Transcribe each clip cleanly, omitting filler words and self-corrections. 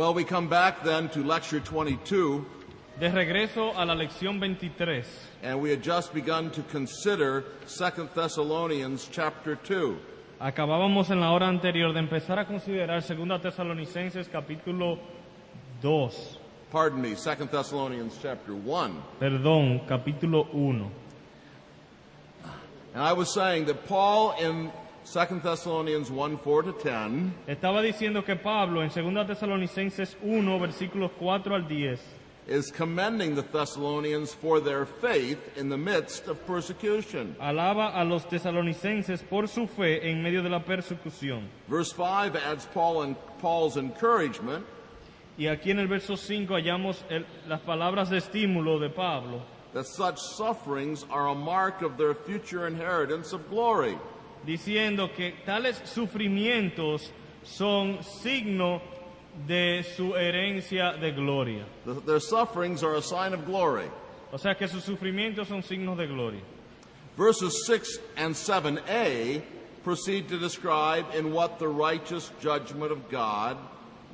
Well, we come back then to lecture 22, De regreso a la lección 23, and we had just begun to consider 2 Thessalonians chapter 2. acabábamos en la hora anterior de empezar a considerar 2 Tesalonicenses capítulo 2, Pardon me, 2 Thessalonians chapter 1. perdón, capítulo 1. And I was saying that Paul in 2 Thessalonians 1, 4 to 10 Estaba diciendo que Pablo en 2 Tesalonicenses 1, versículos 4 al 10, is commending the Thessalonians for their faith in the midst of persecution. alaba a los tesalonicenses por su fe en medio de la persecución. Verse 5 adds Paul's encouragement Y aquí en el verso 5 hallamos las palabras de estímulo de Pablo, that such sufferings are a mark of their future inheritance of glory. diciendo que tales sufrimientos son signo de su herencia de gloria. Their sufferings are a sign of glory. O sea que sus sufrimientos son signos de gloria. Verses 6 and 7a proceed to describe in what the righteous judgment of God,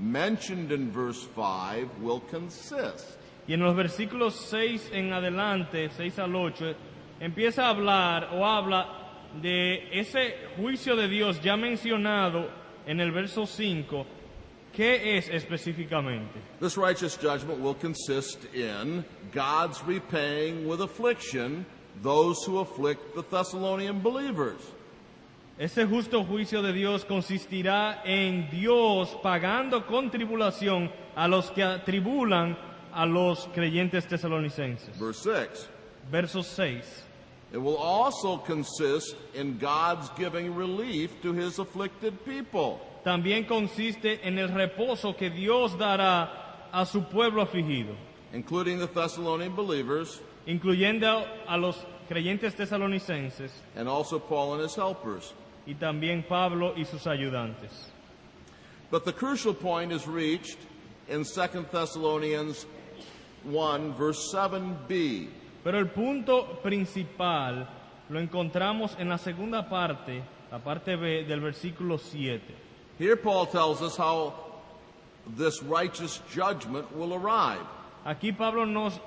mentioned in verse 5, will consist. Y en los versículos 6 en adelante, 6 al 8, empieza a hablar o habla de ese juicio de Dios ya mencionado en el verso 5. ¿Qué es específicamente? This righteous judgment will consist in God's repaying with affliction those who afflict the Thessalonian believers. Ese justo juicio de Dios consistirá en Dios pagando con tribulación a los que atribulan a los creyentes tesalonicenses. Verse 6. Verso 6. It will also consist in God's giving relief to his afflicted people. También consiste en el reposo que Dios dará a su pueblo afligido, Including the Thessalonian believers incluyendo a los creyentes tesalonicenses and also Paul and his helpers. y también Pablo y sus ayudantes. But the crucial point is reached in 2 Thessalonians 1, verse 7b. Pero el punto principal lo encontramos en la segunda parte, la parte B del versículo 7. Here Paul tells us how this righteous judgment will arrive. Aquí Pablo nos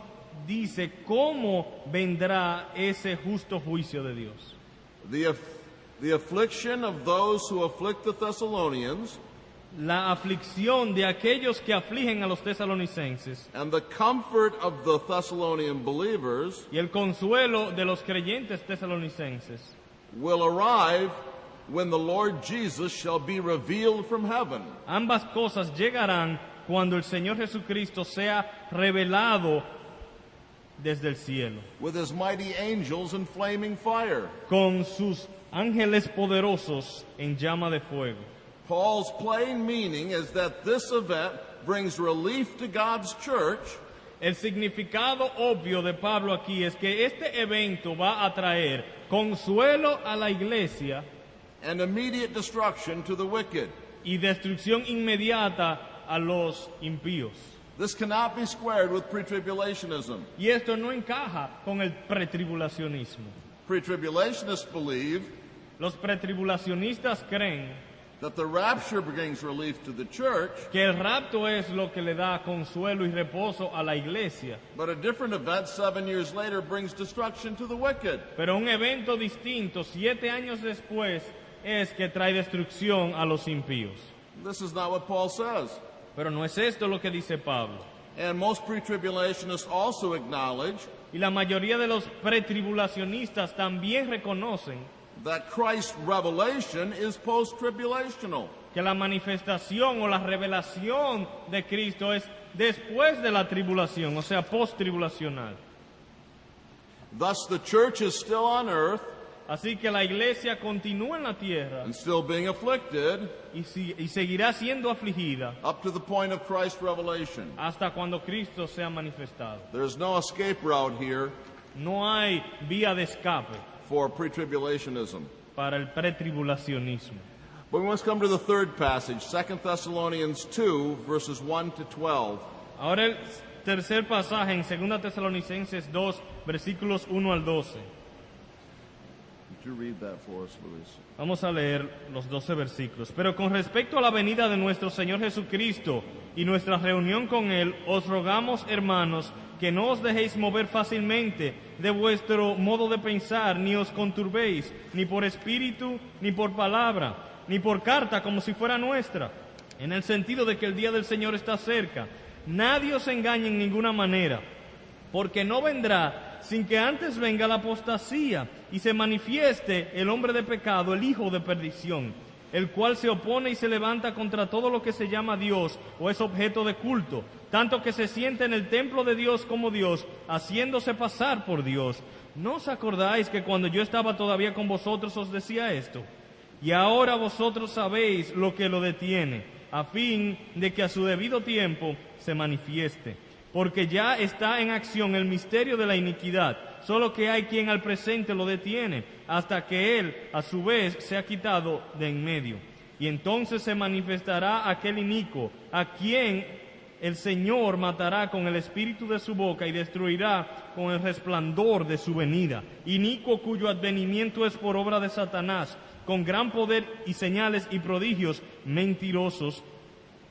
dice cómo vendrá ese justo juicio de Dios. The affliction of those who afflict the Thessalonians La aflicción de aquellos que afligen a los tesalonicenses and the comfort of the Thessalonian believers y el consuelo de los creyentes tesalonicenses will arrive when the Lord Jesus shall be revealed from heaven. ambas cosas llegarán cuando el Señor Jesucristo sea revelado desde el cielo, With his mighty angels in flaming fire. con sus ángeles poderosos en llama de fuego. Paul's plain meaning is that this event brings relief to God's church El significado obvio de Pablo aquí es que este evento va a traer consuelo a la iglesia and immediate destruction to the wicked. y destrucción inmediata a los impíos. This cannot be squared with pre-tribulationism. Y esto no encaja con el pretribulacionismo. Pre-tribulationists believe Los pretribulacionistas creen that the rapture brings relief to the church, que el rapto es lo que le da consuelo y reposo a la iglesia, but a different event 7 years later brings destruction to the wicked. pero un evento distinto 7 años después es que trae destrucción a los impíos. This is not what Paul says. Pero no es esto lo que dice Pablo. And most pre-tribulationists also acknowledge Y la mayoría de los pretribulacionistas también reconocen that Christ's revelation is post-tribulational. que la manifestación o la revelación de Cristo es después de la tribulación, o sea, post-tribulacional. Thus the church is still on earth Así que la iglesia continúa en la tierra and still being afflicted y seguirá siendo afligida up to the point of Christ's revelation. hasta cuando Cristo sea manifestado. There's no escape route here No hay vía de escape for pre-tribulationism. para el pretribulacionismo. But we must come to the third passage, 2 Thessalonians 2, verses 1 to 12. Ahora el tercer pasaje en 2 Tesalonicenses 2, versículos 1 al 12. Would you read that for us, Luis? Vamos a leer los 12 versículos. Pero con respecto a la venida de nuestro Señor Jesucristo y nuestra reunión con Él, os rogamos, hermanos, que no os dejéis mover fácilmente de vuestro modo de pensar, ni os conturbéis, ni por espíritu, ni por palabra, ni por carta como si fuera nuestra, en el sentido de que el día del Señor está cerca. Nadie os engañe en ninguna manera, porque no vendrá sin que antes venga la apostasía y se manifieste el hombre de pecado, el hijo de perdición, el cual se opone y se levanta contra todo lo que se llama Dios o es objeto de culto, tanto que se siente en el templo de Dios como Dios, haciéndose pasar por Dios. ¿No os acordáis que cuando yo estaba todavía con vosotros os decía esto? Y ahora vosotros sabéis lo que lo detiene, a fin de que a su debido tiempo se manifieste. Porque ya está en acción el misterio de la iniquidad, solo que hay quien al presente lo detiene, hasta que él, a su vez, sea quitado de en medio. Y entonces se manifestará aquel inicuo, a quien el Señor matará con el espíritu de su boca y destruirá con el resplandor de su venida. Inicuo cuyo advenimiento es por obra de Satanás, con gran poder y señales y prodigios mentirosos,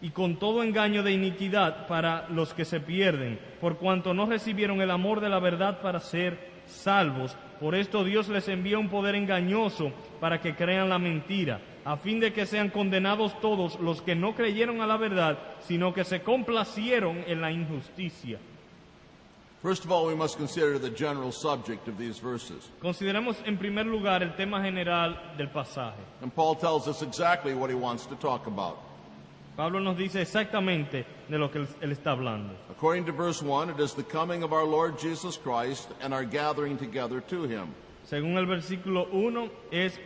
y con todo engaño de iniquidad para los que se pierden, por cuanto no recibieron el amor de la verdad para ser salvos. Por esto Dios les envía un poder engañoso para que crean la mentira, a fin de que sean condenados todos los que no creyeron a la verdad, sino que se complacieron en la injusticia. First of all, we must consider the general subject of these verses. Consideremos en primer lugar el tema general del pasaje. And Paul tells us exactly what he wants to talk about. Pablo nos dice exactamente de lo que él está hablando. According to verse 1, it is the coming of our Lord Jesus Christ and our gathering together to him. Según el versículo 1, es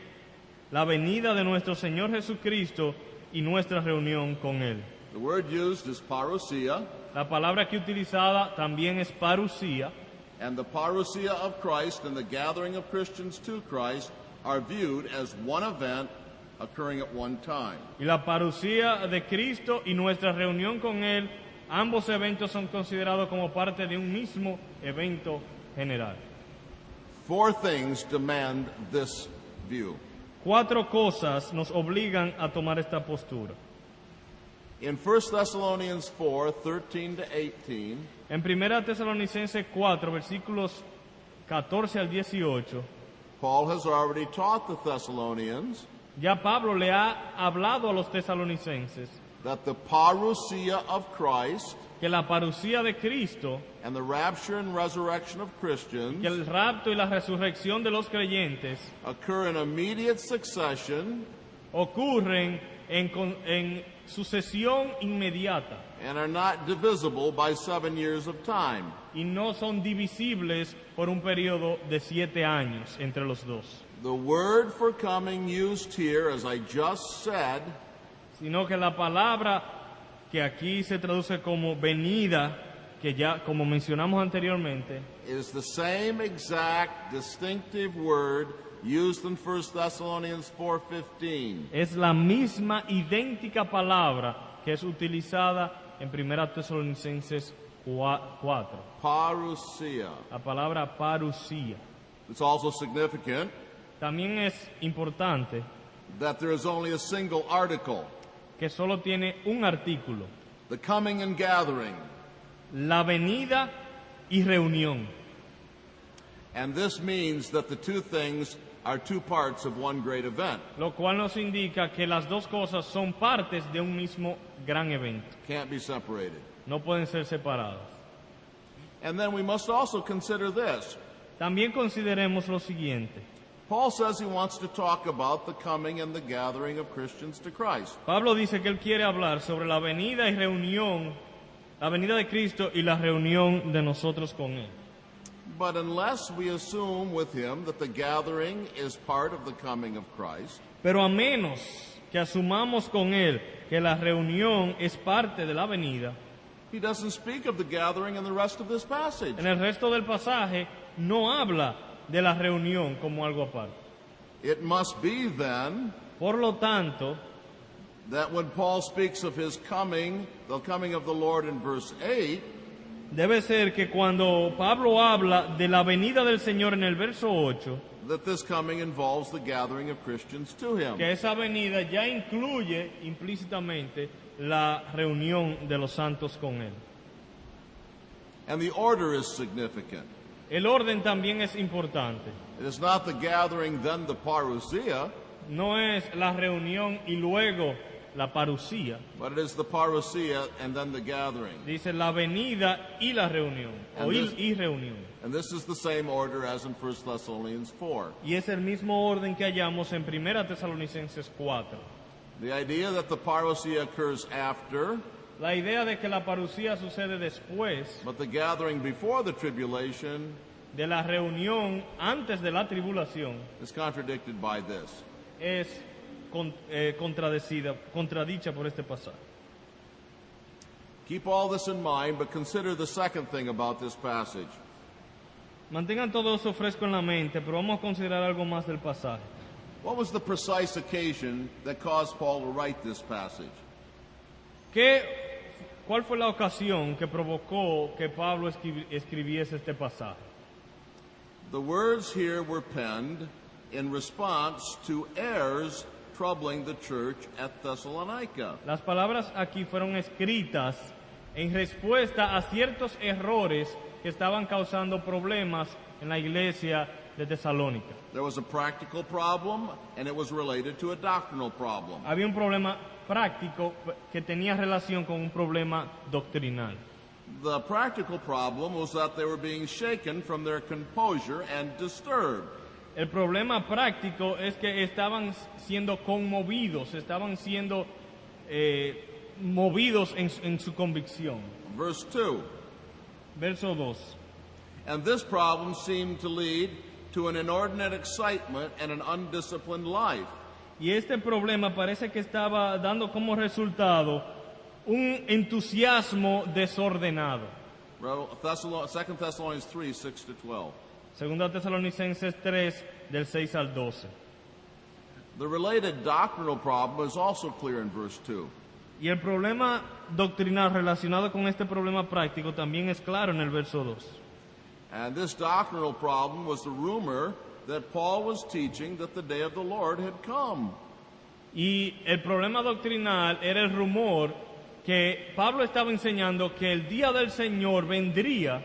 la venida de nuestro Señor Jesucristo y nuestra reunión con Él. The word used is parousia, La palabra aquí utilizada también es parusía, and the parousia of Christ and the gathering of Christians to Christ are viewed as one event occurring at one time. y la parusía de Cristo y nuestra reunión con Él, ambos eventos son considerados como parte de un mismo evento general. Four things demand this view. 4 cosas nos obligan a tomar esta postura. In 1 Thessalonians 4, 13 to 18, En 1 Tesalonicenses 4, versículos 14 al 18, Paul has already taught the Thessalonians ya Pablo le ha hablado a los tesalonicenses that the parousia of Christ que la parusía de Cristo, and the rapture and resurrection of que Christians el rapto y la resurrección de los creyentes occur in immediate succession ocurren en sucesión inmediata and are not divisible by 7 years of time. y no son divisibles por un periodo de 7 años entre los dos, The word for coming used here, as I just said, sino que la palabra que aquí se traduce como venida, que ya como mencionamos anteriormente, is the same exact distinctive word used in 1 Thessalonians 4:15. es la misma idéntica palabra que es utilizada en 1 Tesalonicenses 4, Parousia. la palabra parusía. It's also significant También es importante that there is only a single article, que solo tiene un artículo, the coming and gathering. la venida y reunión. And this means that the two things are two parts of one great event. Lo cual nos indica que las dos cosas son partes de un mismo gran evento. Can't be separated. No pueden ser separadas. And then we must also consider this. También consideremos lo siguiente. Paul says he wants to talk about the coming and the gathering of Christians to Christ. Pablo dice que él quiere hablar sobre la venida y reunión, la venida de Cristo y la reunión de nosotros con Él. But unless we assume with him that the gathering is part of the coming of Christ, Pero a menos que asumamos con Él que la reunión es parte de la venida, he doesn't speak of the gathering in the rest of this passage. en el resto del pasaje no habla de la reunión como algo aparte. It must be then Por lo tanto, that when Paul speaks of his coming, the coming of the Lord in verse 8, debe ser que cuando Pablo habla de la venida del Señor en el verso 8, that this coming involves the gathering of Christians to him. que esa venida ya incluye implícitamente la reunión de los santos con Él. And the order is significant. El orden también es importante. It is not the gathering, then the parousia, No es la reunión y luego la parucía. but it is the parousia and then the gathering. Dice la venida y la reunión, o And this- y reunión. And this is the same order as in 1 Thessalonians 4. Y es el mismo orden que hallamos en 1 Tesalonicenses 4. The idea that the parousia occurs after, La idea de que la parucía sucede después but the gathering before the tribulation de la reunión antes de la tribulación is contradicted by this. es contradicha por este pasaje. Keep all this in mind, but consider the second thing about this passage. Mantengan todo eso fresco en la mente, pero vamos a considerar algo más del pasaje. What was the precise occasion that caused Paul to write this passage? ¿Cuál fue la ocasión que provocó que Pablo escribiese este pasaje? The words here were penned in response to errors troubling the church at Thessalonica. Las palabras aquí fueron escritas en respuesta a ciertos errores que estaban causando problemas en la iglesia de Tesalónica. There was a practical problem, and it was related to a doctrinal problem. Había un problema práctico que tenía relación con un problema doctrinal. The practical problem was that they were being shaken from their composure and disturbed. El problema práctico es que estaban siendo conmovidos, estaban siendo movidos en su convicción. Verse 2. Verso 2. And this problem seemed to lead to an inordinate excitement and an undisciplined life. Y este problema parece que estaba dando como resultado un entusiasmo desordenado. 2 Thessalonians 3, 6 to 12. Segunda Tesalonicenses 3, del 6 al 12. The related doctrinal problem is also clear in verse 2. Y el problema doctrinal relacionado con este problema práctico también es claro en el verso 2. And this doctrinal problem was the rumor that Paul was teaching that the day of the Lord had come. Y el problema doctrinal era el rumor que Pablo estaba enseñando que el día del Señor vendría.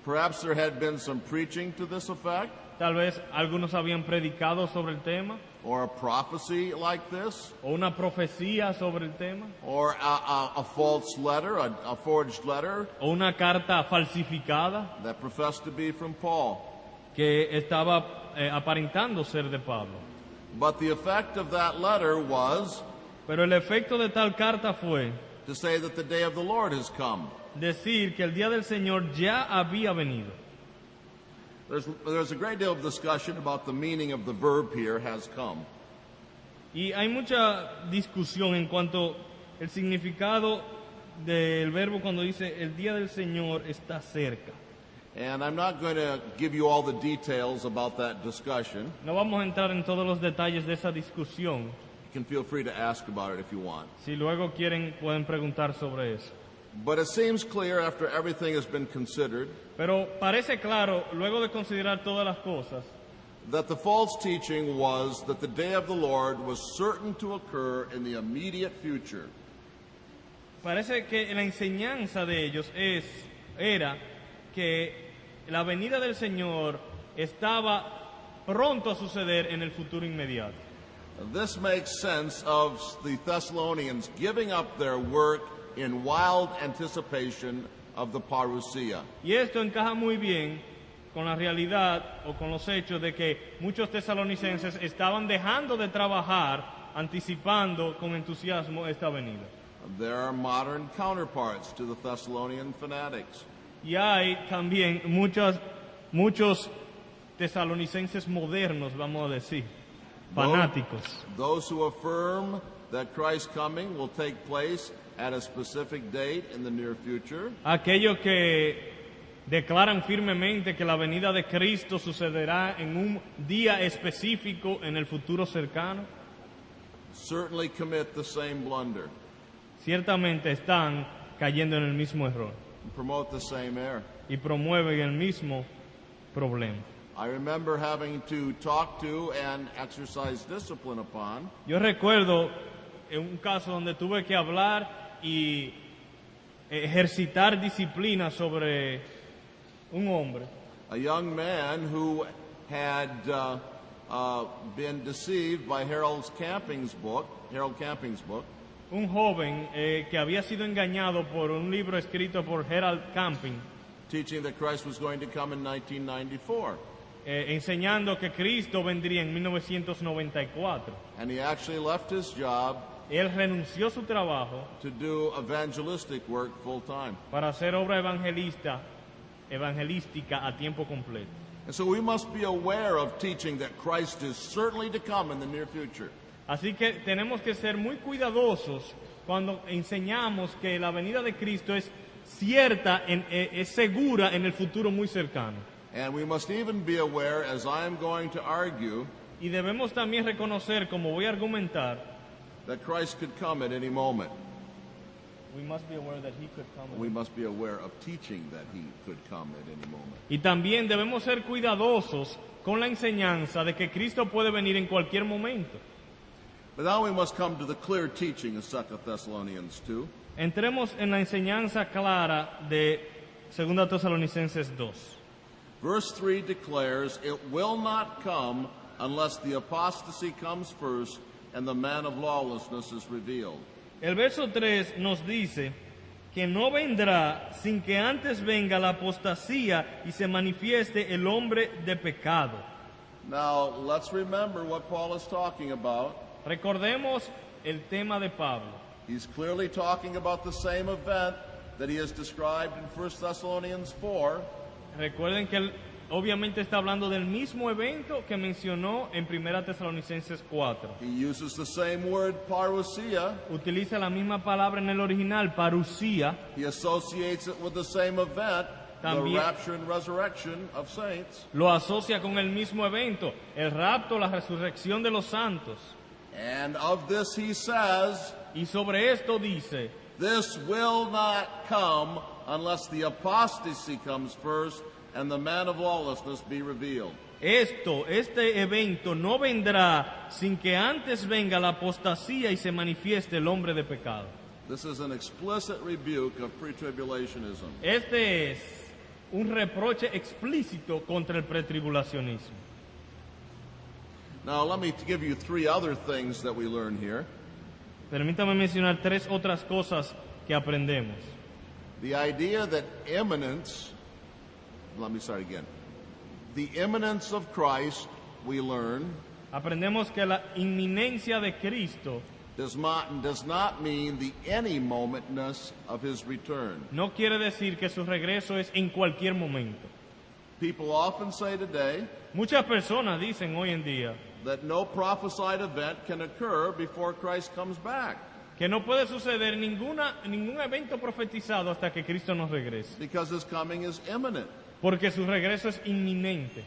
Perhaps there had been some preaching to this effect, Tal vez algunos habían predicado sobre el tema, or a prophecy like this, o una profecía sobre el tema, or a false letter, a forged letter o una carta falsificada that professed to be from Paul. que estaba aparentando ser de Pablo. But the effect of that letter was Pero el efecto de tal carta fue to say that the day of the Lord has come. decir que el día del Señor ya había venido. There's a great deal of discussion about the meaning of the verb here, has come. Y hay mucha discusión en cuanto al significado del verbo cuando dice el día del Señor está cerca. And I'm not going to give you all the details about that discussion. No vamos a entrar en todos los detalles de esa discusión. You can feel free to ask about it if you want. Si luego quieren, pueden preguntar sobre eso. But it seems clear after everything has been considered Pero parece claro, luego de considerar todas las cosas, that the false teaching was that the day of the Lord was certain to occur in the immediate future. parece que la enseñanza de ellos era que la venida del Señor estaba pronto a suceder en el futuro inmediato. This makes sense of the Thessalonians giving up their work in wild anticipation of the parousia. Y esto encaja muy bien con la realidad o con los hechos de que muchos tesalonicenses estaban dejando de trabajar anticipando con entusiasmo esta venida. There are modern counterparts to the Thessalonian fanatics. Y hay también muchos tesalonicenses modernos, vamos a decir, fanáticos. Those who affirm that Christ's coming will take place at a specific date in the near future. Aquellos que declaran firmemente que la venida de Cristo sucederá en un día específico en el futuro cercano, Certainly commit the same blunder ciertamente están cayendo en el mismo error and promote the same error. y promueven el mismo problema. I remember having to talk to and exercise discipline upon Yo recuerdo un caso donde tuve que hablar y ejercitar disciplina sobre un hombre. A young man who had been deceived by Harold Camping's book, Un joven que había sido engañado por un libro escrito por Harold Camping, teaching that Christ was going to come in 1994. enseñando que Cristo vendría en 1994. And he actually left his job Él renunció a su trabajo to do evangelistic work full time. para hacer obra evangelística a tiempo completo. And so we must be aware of teaching that Christ is certainly to come in the near future. Así que tenemos que ser muy cuidadosos cuando enseñamos que la venida de Cristo es cierta, es segura en el futuro muy cercano. And we must even be aware, as I am going to argue, Y debemos también reconocer, como voy a argumentar, that Christ could come at any moment. we must be aware that he could come. We must be aware of teaching that he could come at any moment. Y también debemos ser cuidadosos con la enseñanza de que Cristo puede venir en cualquier momento. But now we must come to the clear teaching of 2 Thessalonians 2. Entremos en la enseñanza clara de 2 Tesalonicenses 2. Verse 3 declares, "It will not come unless the apostasy comes first and the man of lawlessness is revealed." El verso 3 nos dice que no vendrá sin que antes venga la apostasía y se manifieste el hombre de pecado. Now, let's remember what Paul is talking about. Recordemos el tema de Pablo. He's clearly talking about the same event that he has described in 1 Thessalonians 4. Recuerden que él obviamente está hablando del mismo evento que mencionó en 1 Tesalonicenses 4. He uses the same word, parousia. Utiliza la misma palabra en el original, parusía. He associates it with the same event, the También- rapture and resurrection of saints. Lo asocia con el mismo evento, el rapto, la resurrección de los santos. And of this he says, Y sobre esto dice, "This will not come unless the apostasy comes first and the man of lawlessness be revealed." este evento no vendrá sin que antes venga la apostasía y se manifieste el hombre de pecado. This is an explicit rebuke of pre-tribulationism. Este es un reproche explícito contra el pretribulacionismo. Now, let me give you three other things that we learn here. Permítame mencionar tres otras cosas que aprendemos. The idea that imminence, let me start again. The imminence of Christ, we learn, Aprendemos que la inminencia de Cristo does not mean the any momentness of his return. no quiere decir que su regreso es en cualquier momento. People often say today Muchas personas dicen hoy en día that no prophesied event can occur before Christ comes back, que no puede suceder ningún evento profetizado hasta que Cristo nos regrese, because his coming is imminent. porque su regreso es inminente.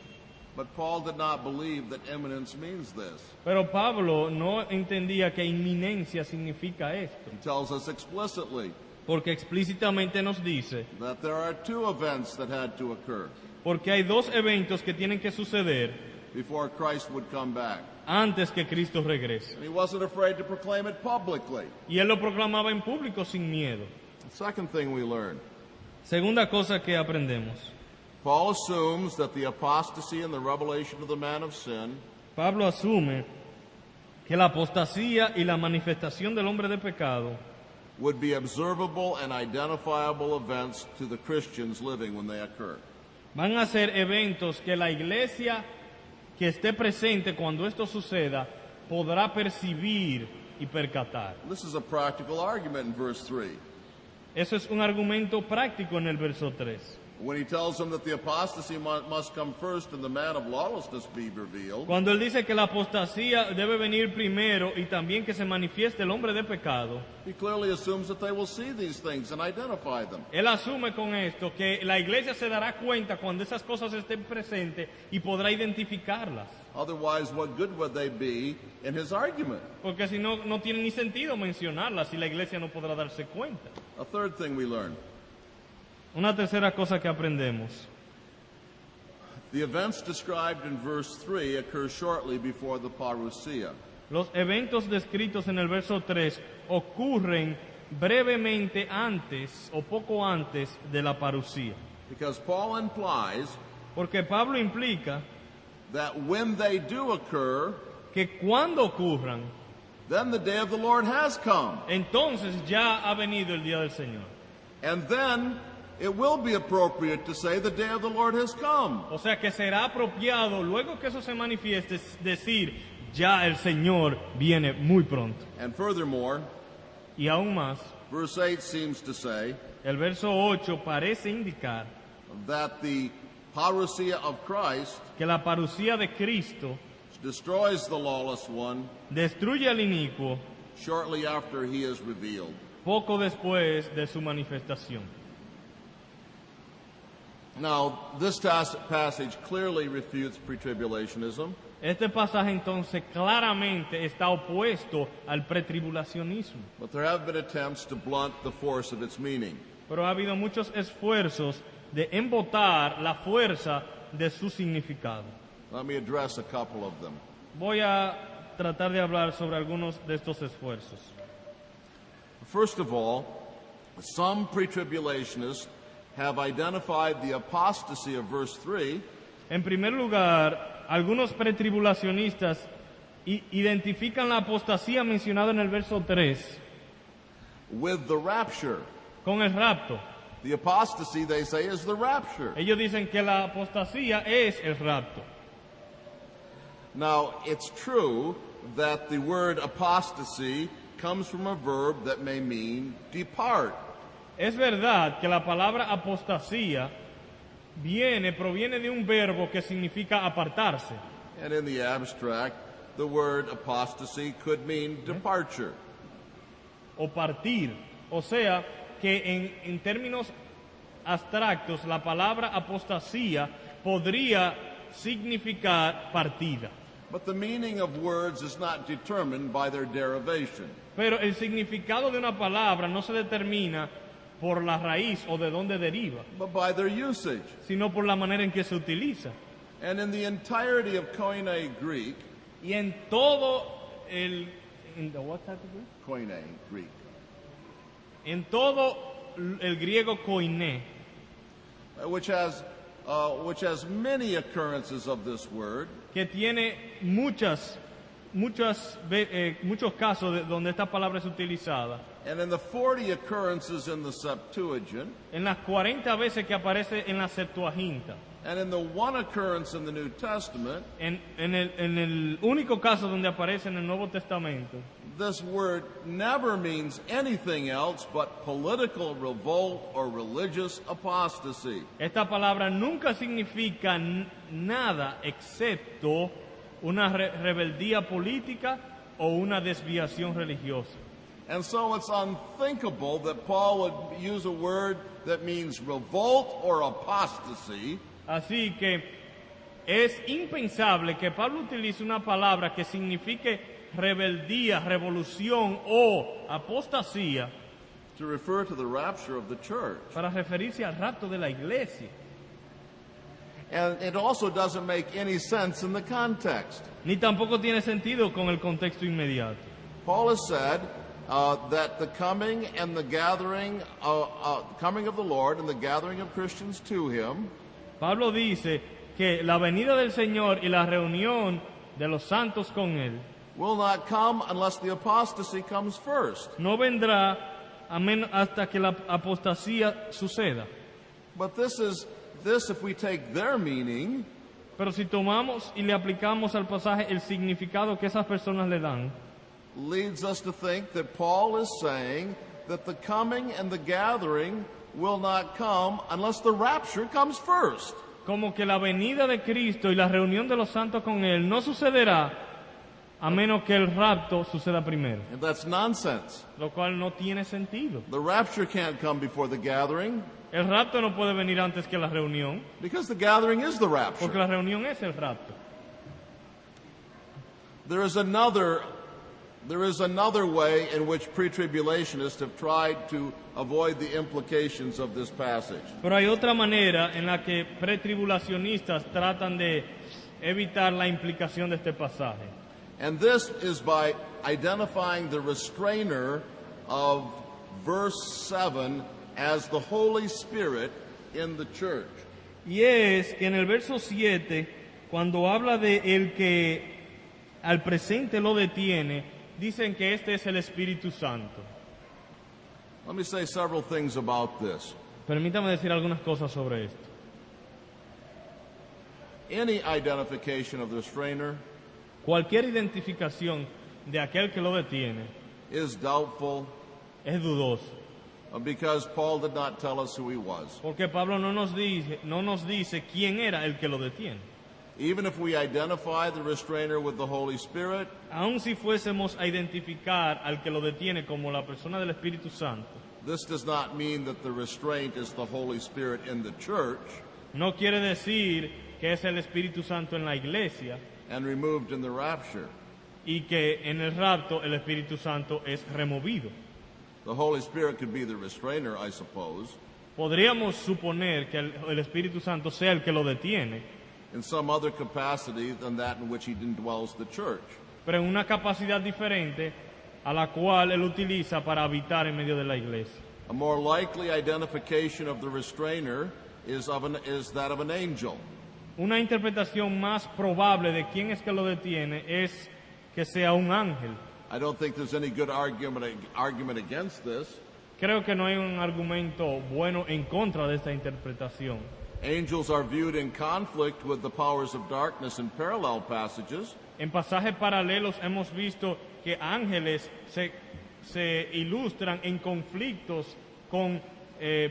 But Paul did not believe that imminence means this. Pero Pablo no entendía que inminencia significa esto, He tells us explicitly porque explícitamente nos dice, that there are two events that had to occur porque hay dos eventos que tienen que suceder before Christ would come back. antes que Cristo regrese. And he wasn't afraid to proclaim it publicly. Y él lo proclamaba en público sin miedo. The second thing we learn, Segunda cosa que aprendemos. Paul assumes that the apostasy and the revelation of the man of sin Pablo asume que la apostasía y la manifestación del hombre de pecado would be observable and identifiable events to the Christians living when they occur. van a ser eventos que la iglesia que esté presente cuando esto suceda podrá percibir y percatar. This is a practical argument in verse 3. Eso es un argumento práctico en el verso 3. When he tells them that the apostasy must come first and the man of lawlessness be revealed, Cuando él dice que la apostasía debe venir primero y también que se manifieste el hombre de pecado, he clearly assumes that they will see these things and identify them. él asume con esto que la iglesia se dará cuenta cuando esas cosas estén presentes y podrá identificarlas. Otherwise, what good would they be in his argument? Porque si no, no tiene ni sentido mencionarlas si la iglesia no podrá darse cuenta. A third thing we learn, Una tercera cosa que aprendemos. the events described in verse 3 occur shortly before the parousia. Los eventos descritos en el verso 3 ocurren brevemente antes o poco antes de la parucía. Because Paul implies Porque Pablo implica that when they do occur, que cuando ocurran, then the day of the Lord has come. entonces ya ha venido el día del Señor. And then it will be appropriate to say the day of the Lord has come. O sea que será apropiado, luego que eso se manifieste, decir, ya el Señor viene muy pronto. And furthermore, Y aún más, verse 8 seems to say el verso 8 parece indicar that the parousia of Christ que la parucía de Cristo destroys the lawless one destruye al inicuo shortly after he is revealed. poco después de su manifestación. Now, this passage clearly refutes pretribulationism, Este pasaje entonces claramente está opuesto al pretribulacionismo, but there have been attempts to blunt the force of its meaning. pero ha habido muchos esfuerzos de embotar la fuerza de su significado. Let me address a couple of them. Voy a tratar de hablar sobre algunos de estos esfuerzos. First of all, some pretribulationists have identified the apostasy of verse 3 En primer lugar, algunos pretribulacionistas identifican la apostasía mencionada en el verso 3 with the rapture. con el rapto. The apostasy, they say, is the rapture. Ellos dicen que la apostasía es el rapto. Now, it's true that the word apostasy comes from a verb that may mean depart. Es verdad que la palabra apostasía proviene de un verbo que significa apartarse. And in the abstract, the word apostasy could mean departure. O partir. O sea, que en términos abstractos la palabra apostasía podría significar partida. But the meaning of words is not determined by their derivation. Pero el significado de una palabra no se determina por la raíz o de dónde deriva, But by their usage. sino por la manera en que se utiliza. And in the entirety of Koine Greek, Y en todo el... what type of Greek? Koine Greek, En todo el griego koiné, which has many occurrences of this word, que tiene muchos casos donde esta palabra es utilizada, and in the 40 occurrences in the Septuagint, en las 40 veces que aparece en la Septuaginta, and in the one occurrence in the New Testament, en el único caso donde aparece en el Nuevo Testamento, this word never means anything else but political revolt or religious apostasy. esta palabra nunca significa nada excepto una rebeldía política o una desviación religiosa. And so it's unthinkable that Paul would use a word that means revolt or apostasy Así que es impensable que Pablo utilice una palabra que signifique rebeldía, revolución o apostasía to refer to the rapture of the church. para referirse al rapto de la iglesia. And it also doesn't make any sense in the context. Ni tampoco tiene sentido con el contexto inmediato. Paul has said that the coming and the gathering, coming of the Lord and the gathering of Christians to Him Pablo dice que la venida del Señor y la reunión de los santos con Él will not come unless the apostasy comes first. no vendrá hasta que la apostasía suceda. But this, if we take their meaning, Pero si tomamos y le aplicamos al pasaje el significado que esas personas le dan, leads us to think that Paul is saying that the coming and the gathering will not come unless the rapture comes first. como que la venida de Cristo y la reunión de los santos con Él no sucederá a menos que el rapto suceda primero, And that's nonsense. lo cual no tiene sentido. The rapture can't come before the gathering El rapto no puede venir antes que la reunión, because the gathering is the porque rapture. la reunión es el rapto. There is another way in which pre-tribulationists have tried to avoid the implications of this passage. Pero hay otra manera en la que pretribulacionistas tratan de evitar la implicación de este pasaje. And this is by identifying the restrainer of verse 7 as the Holy Spirit in the church. Y es que en el verso 7, cuando habla de el que al presente lo detiene, dicen que este es el Espíritu Santo. Let me say several things about this. Permítame decir algunas cosas sobre esto. Any identification of the restrainer Cualquier identificación de aquel que lo detiene is doubtful es dudoso, because Paul did not tell us who he was. porque Pablo no nos dice quién era el que lo detiene. Even if we identify the restrainer with the Holy Spirit, Aun si fuésemos a identificar al que lo detiene como la persona del Espíritu Santo, this does not mean that the restraint is the Holy Spirit in the church no quiere decir que es el Espíritu Santo en la iglesia and removed in the rapture. y que en el rapto el Espíritu Santo es removido. The Holy Spirit could be the restrainer, I suppose, Podríamos suponer que el Espíritu Santo sea el que lo detiene, in some other capacity than that in which he indwells the church. pero en una capacidad diferente a la cual él utiliza para habitar en medio de la iglesia. A more likely identification of the restrainer is that of an angel. Una interpretación más probable de quién es que lo detiene es que sea un ángel. I don't think there's any good argument against this. Creo que no hay un argumento bueno en contra de esta interpretación. Angels are viewed in conflict with the powers of darkness in parallel passages. En pasajes paralelos hemos visto que ángeles se ilustran en conflictos con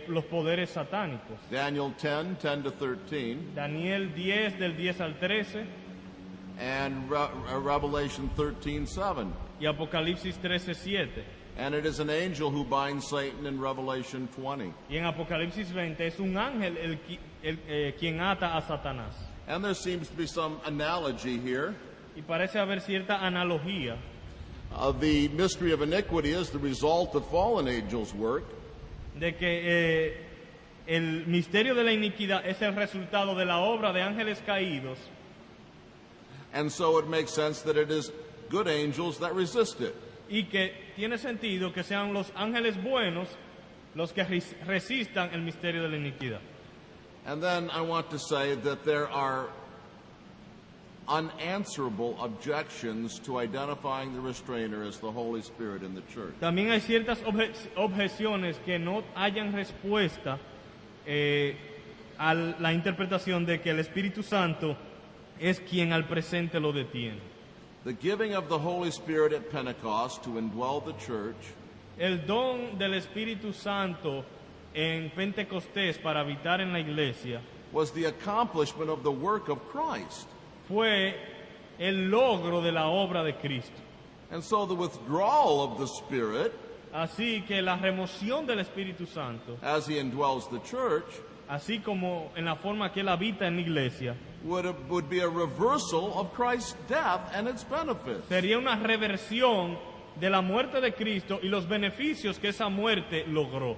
los poderes satánicos. Daniel 10:10 to 13, Daniel 10 del 10 al 13 and Revelation 13:7. y Apocalipsis 13:7. And it is an angel who binds Satan in Revelation 20. Y en Apocalipsis 20 es un ángel quien ata a Satanás. And there seems to be some analogy here. Y parece haber cierta analogía. The mystery of iniquity is the result of fallen angels' work. De que el misterio de la iniquidad es el resultado de la obra de ángeles caídos. And so it makes sense that it is good angels that resist it. Y que tiene sentido que sean los ángeles buenos los que resistan el misterio de la iniquidad. And then I want to say that there are unanswerable objections to identifying the restrainer as the Holy Spirit in the church. También hay ciertas objeciones que no hayan respuesta a la interpretación de que el Espíritu Santo es quien al presente lo detiene. The giving of the Holy Spirit at Pentecost to indwell the church El don del Espíritu Santo en Pentecostés para habitar en la iglesia was the accomplishment of the work of Christ. fue el logro de la obra de Cristo. And so the withdrawal of the Spirit Así que la remoción del Espíritu Santo, as he indwells the church así como en la forma que él habita en la iglesia, would be a reversal of Christ's death and its benefits. sería una reversión de la muerte de Cristo y los beneficios que esa muerte logró.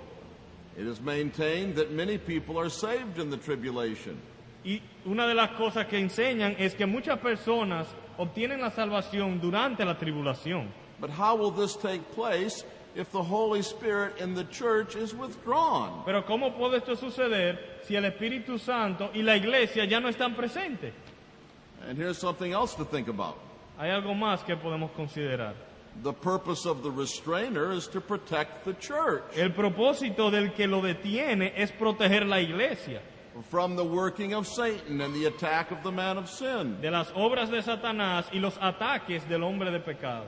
It is maintained that many people are saved in the tribulation. Y una de las cosas que enseñan es que muchas personas obtienen la salvación durante la tribulación. But how will this take place if the Holy Spirit in the church is withdrawn? Pero ¿cómo puede esto suceder si el Espíritu Santo y la iglesia ya no están presentes? And here's something else to think about. Hay algo más que podemos considerar. The purpose of the restrainer is to protect the church El propósito del que lo detiene es proteger la iglesia from the working of Satan and the attack of the man of sin. de las obras de Satanás y los ataques del hombre de pecado.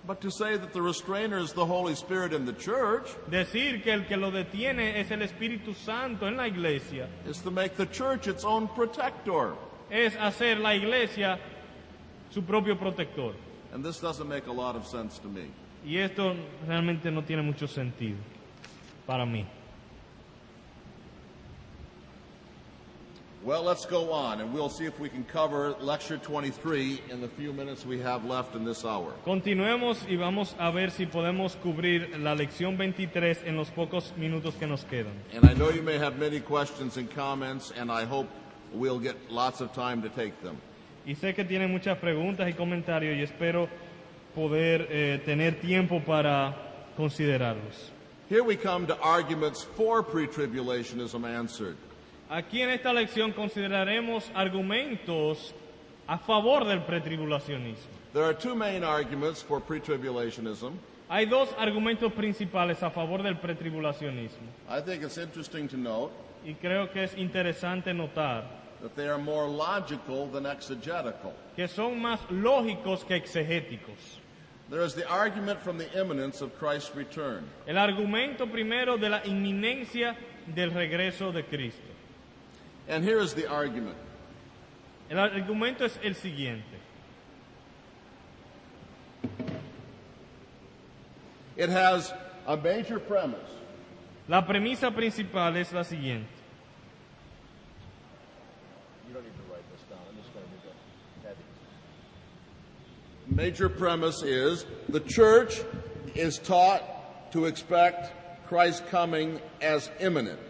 But to say that the restrainer is the Holy Spirit in the church Decir que el que lo detiene es el Espíritu Santo en la iglesia is to make the church its own protector. es hacer la iglesia su propio protector. And this doesn't make a lot of sense to me. Y esto realmente no tiene mucho sentido para mí. Well, let's go on, and we'll see if we can cover Lecture 23 in the few minutes we have left in this hour. Continuemos y vamos a ver si podemos cubrir la lección 23 en los pocos minutos que nos quedan. And I know you may have many questions and comments, and I hope we'll get lots of time to take them. Y sé que tienen muchas preguntas y comentarios y espero poder tener tiempo para considerarlos. Here we come to arguments for pre-tribulationism answered. Aquí en esta lección consideraremos argumentos a favor del pretribulacionismo. There are two main arguments for pre-tribulationism. Hay dos argumentos principales a favor del pretribulacionismo I think it's interesting to note y creo que es interesante notar that they are more logical than exegetical. que son más lógicos que exegéticos. There is the argument from the imminence of Christ's return. El argumento primero de la inminencia del regreso de Cristo. And here is the argument. El argumento es el siguiente. It has a major premise. La premisa principal es la siguiente. You don't need to write this down. I'm just going to do the headings. Major premise is the church is taught to expect Christ's coming as imminent.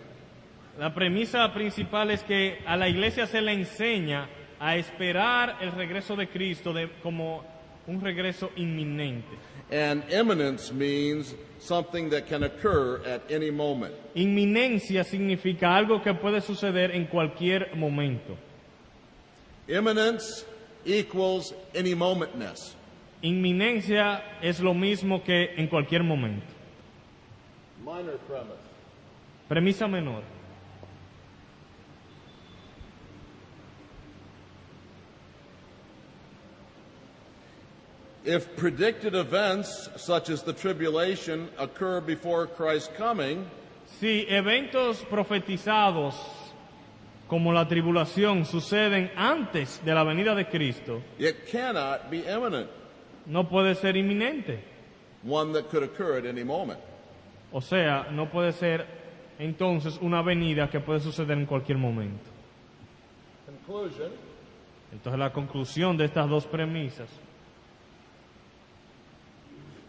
La premisa principal es que a la iglesia se le enseña a esperar el regreso de Cristo como un regreso inminente. And imminence means something that can occur at any moment. Inminencia significa algo que puede suceder en cualquier momento. Imminence equals any momentness. Inminencia es lo mismo que en cualquier momento. Minor premise. Premisa menor. If predicted events such as the tribulation occur before Christ's coming, Si eventos profetizados como la tribulación suceden antes de la venida de Cristo, it cannot be imminent, no puede ser inminente. one that could occur at any moment. O sea, no puede ser entonces una venida que puede suceder en cualquier momento. Conclusion, Entonces la conclusión de estas dos premisas: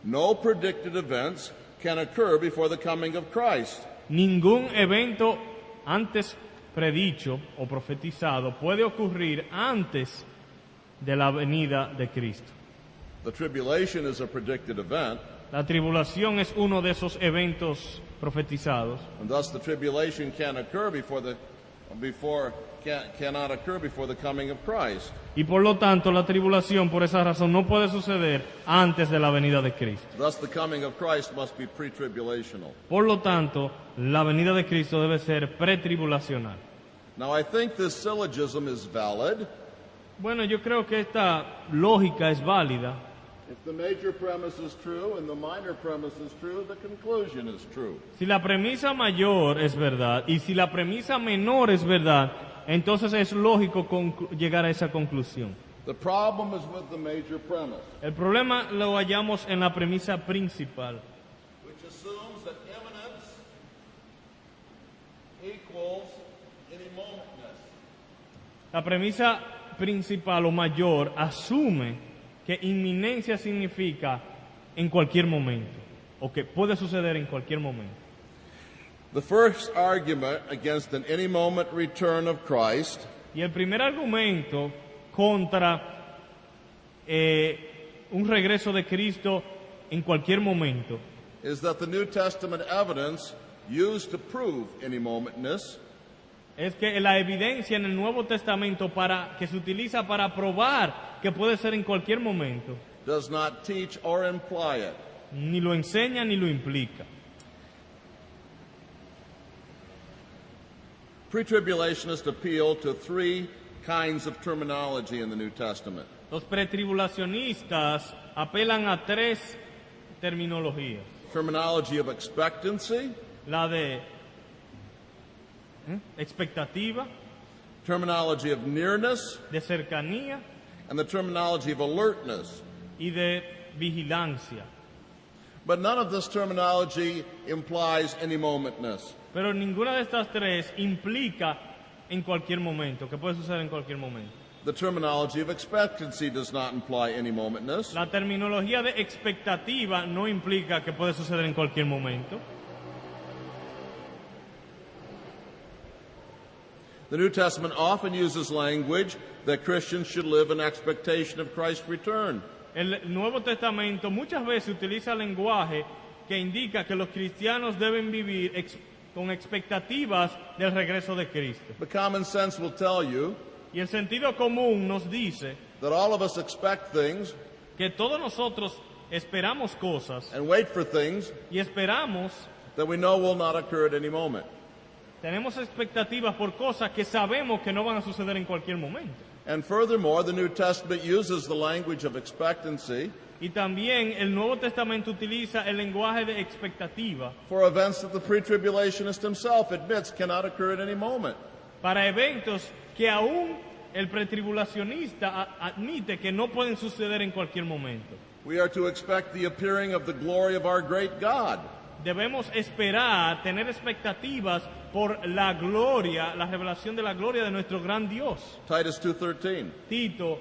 no predicted events can occur before the coming of Christ. ningún evento antes predicho o profetizado puede ocurrir antes de la venida de Cristo. The tribulation is a predicted event, La tribulación es uno de esos eventos profetizados, and thus the tribulation cannot occur before the coming of Christ. y por lo tanto la tribulación por esa razón no puede suceder antes de la venida de Cristo. Thus the coming of Christ must be pre-tribulational. Por lo tanto, la venida de Cristo debe ser pretribulacional. Now I think this syllogism is valid Bueno, yo creo que esta lógica es válida. if the major premise is true and the minor premise is true, the conclusion is true. Si la premisa mayor es verdad y si la premisa menor es verdad, entonces es lógico llegar a esa conclusión. The problem is with the major premise, El problema lo hallamos en la premisa principal, which assumes that imminence equals any momentness. La premisa principal o mayor asume que inminencia significa en cualquier momento o que puede suceder en cualquier momento. The first argument against an any moment return of Christ Y el primer argumento contra un regreso de Cristo en cualquier momento is that the New Testament evidence used to prove any momentness es que la evidencia en el Nuevo Testamento que se utiliza para probar que puede ser en cualquier momento does not teach or imply it. ni lo enseña ni lo implica. Pre-tribulationists appeal to three kinds of terminology in the New Testament. Los pretribulacionistas apelan a tres terminologías: Terminology of expectancy, la de expectativa, terminology of nearness, de cercanía and the terminology of alertness. y de vigilancia. But none of this terminology implies any momentness. Pero ninguna de estas tres implica en cualquier momento, que puede suceder en cualquier momento. The terminology of expectancy does not imply any momentness. La terminología de expectativa no implica que puede suceder en cualquier momento. The New Testament often uses language that Christians should live in expectation of Christ's return. El Nuevo Testamento muchas veces utiliza lenguaje que indica que los cristianos deben vivir con expectativas del regreso de Cristo. But common sense will tell you Y el sentido común nos dice that all of us expect things que todos nosotros esperamos cosas and wait for things y esperamos, that we know will not occur at any moment. tenemos expectativas por cosas que sabemos que no van a suceder en cualquier momento. And furthermore, the New Testament uses the language of expectancy Y también el Nuevo Testamento utiliza el lenguaje de expectativa for events that the pre-tribulationist himself admits cannot occur at any moment. para eventos que aún el pretribulacionista admite que no pueden suceder en cualquier momento. We are to expect the appearing of the glory of our great God. Debemos esperar, tener expectativas por la gloria, la revelación de la gloria de nuestro gran Dios. Titus 2:13. Tito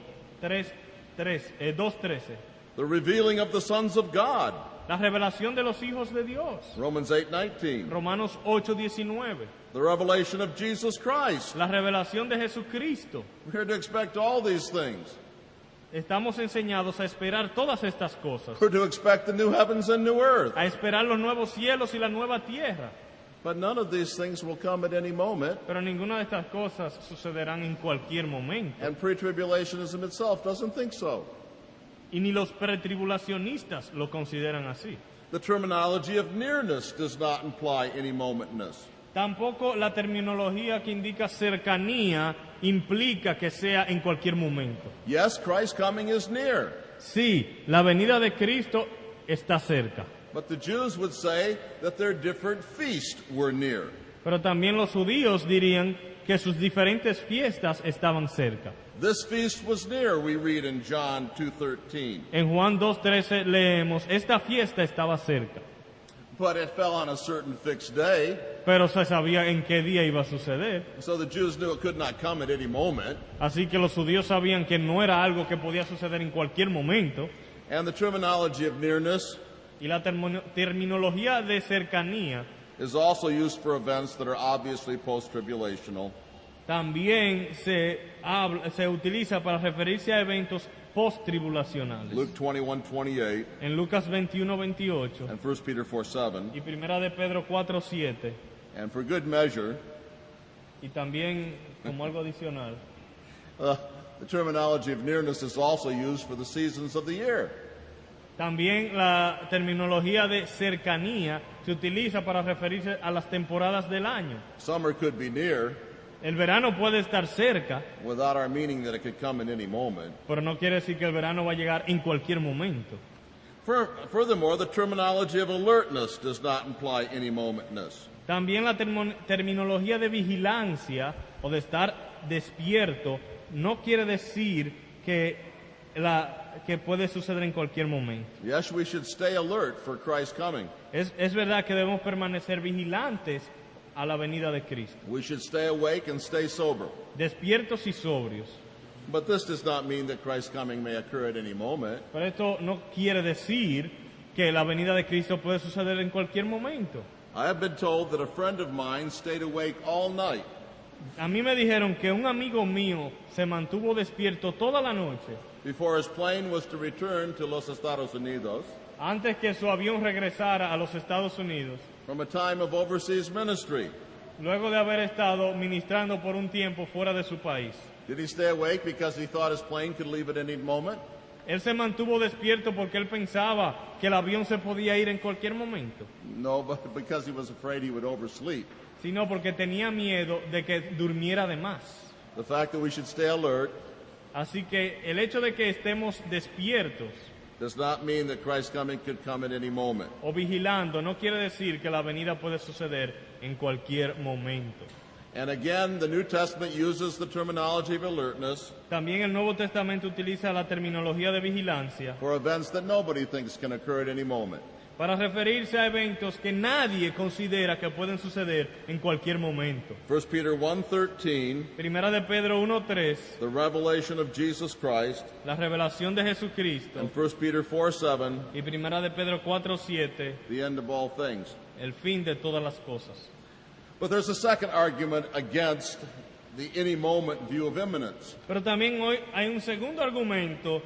2:13. The revealing of the sons of God. La revelación de los hijos de Dios. Romans 8:19. Romanos 8:19. The revelation of Jesus Christ. La revelación de Jesucristo. We're to expect all these things. Estamos enseñados a esperar todas estas cosas. We're to expect the new heavens and new earth. A esperar los nuevos cielos y la nueva tierra. But none of these things will come at any moment. Pero ninguna de estas cosas sucederán en cualquier momento. And pre-tribulationism itself doesn't think so. Y ni los pretribulacionistas lo consideran así. The terminology of nearness does not imply any momentness. Tampoco la terminología que indica cercanía implica que sea en cualquier momento. Yes, Christ's coming is near. Sí, la venida de Cristo está cerca. But the Jews would say that their different feasts were near. Pero también los judíos dirían que sus diferentes fiestas estaban cerca. This feast was near, we read in John 2:13. En Juan 2:13 leemos, esta fiesta estaba cerca. But it fell on a certain fixed day, Pero se sabía en qué día iba a suceder. so the Jews knew it could not come at any moment. Así que los judíos sabían que no era algo que podía suceder en cualquier momento. And the terminology of nearness Y la terminología de cercanía is also used for events that are obviously post-tribulational. también se utiliza para referirse a eventos post-tribulacionales. Luke 21:28 En Lucas 21:28 and 1 Peter 4:7. y Primera de Pedro 4:7 And for good measure, y también como algo adicional, the terminology of nearness is also used for the seasons of the year. también la terminología de cercanía se utiliza para referirse a las temporadas del año. Summer could be near El verano puede estar cerca, without our meaning that it could come at any moment. pero no quiere decir que el verano va a llegar en cualquier momento. Furthermore, the terminology of alertness does not imply any momentness. También la terminología de vigilancia o de estar despierto no quiere decir que puede suceder en cualquier momento. Yes, we should stay alert for Christ's coming. Es verdad que debemos permanecer vigilantes a la venida de Cristo, We should stay awake and stay sober. despiertos y sobrios. But this does not mean that Christ's coming may occur at any moment. Pero esto no quiere decir que la venida de Cristo puede suceder en cualquier momento. I have been told that a friend of mine stayed awake all night A mí me dijeron que un amigo mío se mantuvo despierto toda la noche before his plane was to return to Los Estados Unidos antes que su avión regresara a los Estados Unidos, from a time of overseas ministry. luego de haber estado ministrando por un tiempo fuera de su país. Did he stay awake because he thought his plane could leave at any moment? Él se mantuvo despierto porque él pensaba que el avión se podía ir en cualquier momento, No, but because he was afraid he would oversleep. sino porque tenía miedo de que durmiera de más. The fact that we should stay alert Así que el hecho de que estemos despiertos does not mean that Christ's coming could come at any moment. o vigilando no quiere decir que la venida puede suceder en cualquier momento. And again, the New Testament uses the terminology of alertness También el Nuevo Testamento utiliza la terminología de vigilancia for events that nobody thinks can occur at any moment. para referirse a eventos que nadie considera que pueden suceder en cualquier momento. 1 Peter 1:13, Primera de Pedro 1:3, the revelation of Jesus Christ, la revelación de Jesucristo, and 1 Peter 4:7, y Primera de Pedro 4:7, the end of all things. el fin de todas las cosas. But there's a second argument against the any moment view of imminence. Pero también hoy hay un segundo argumento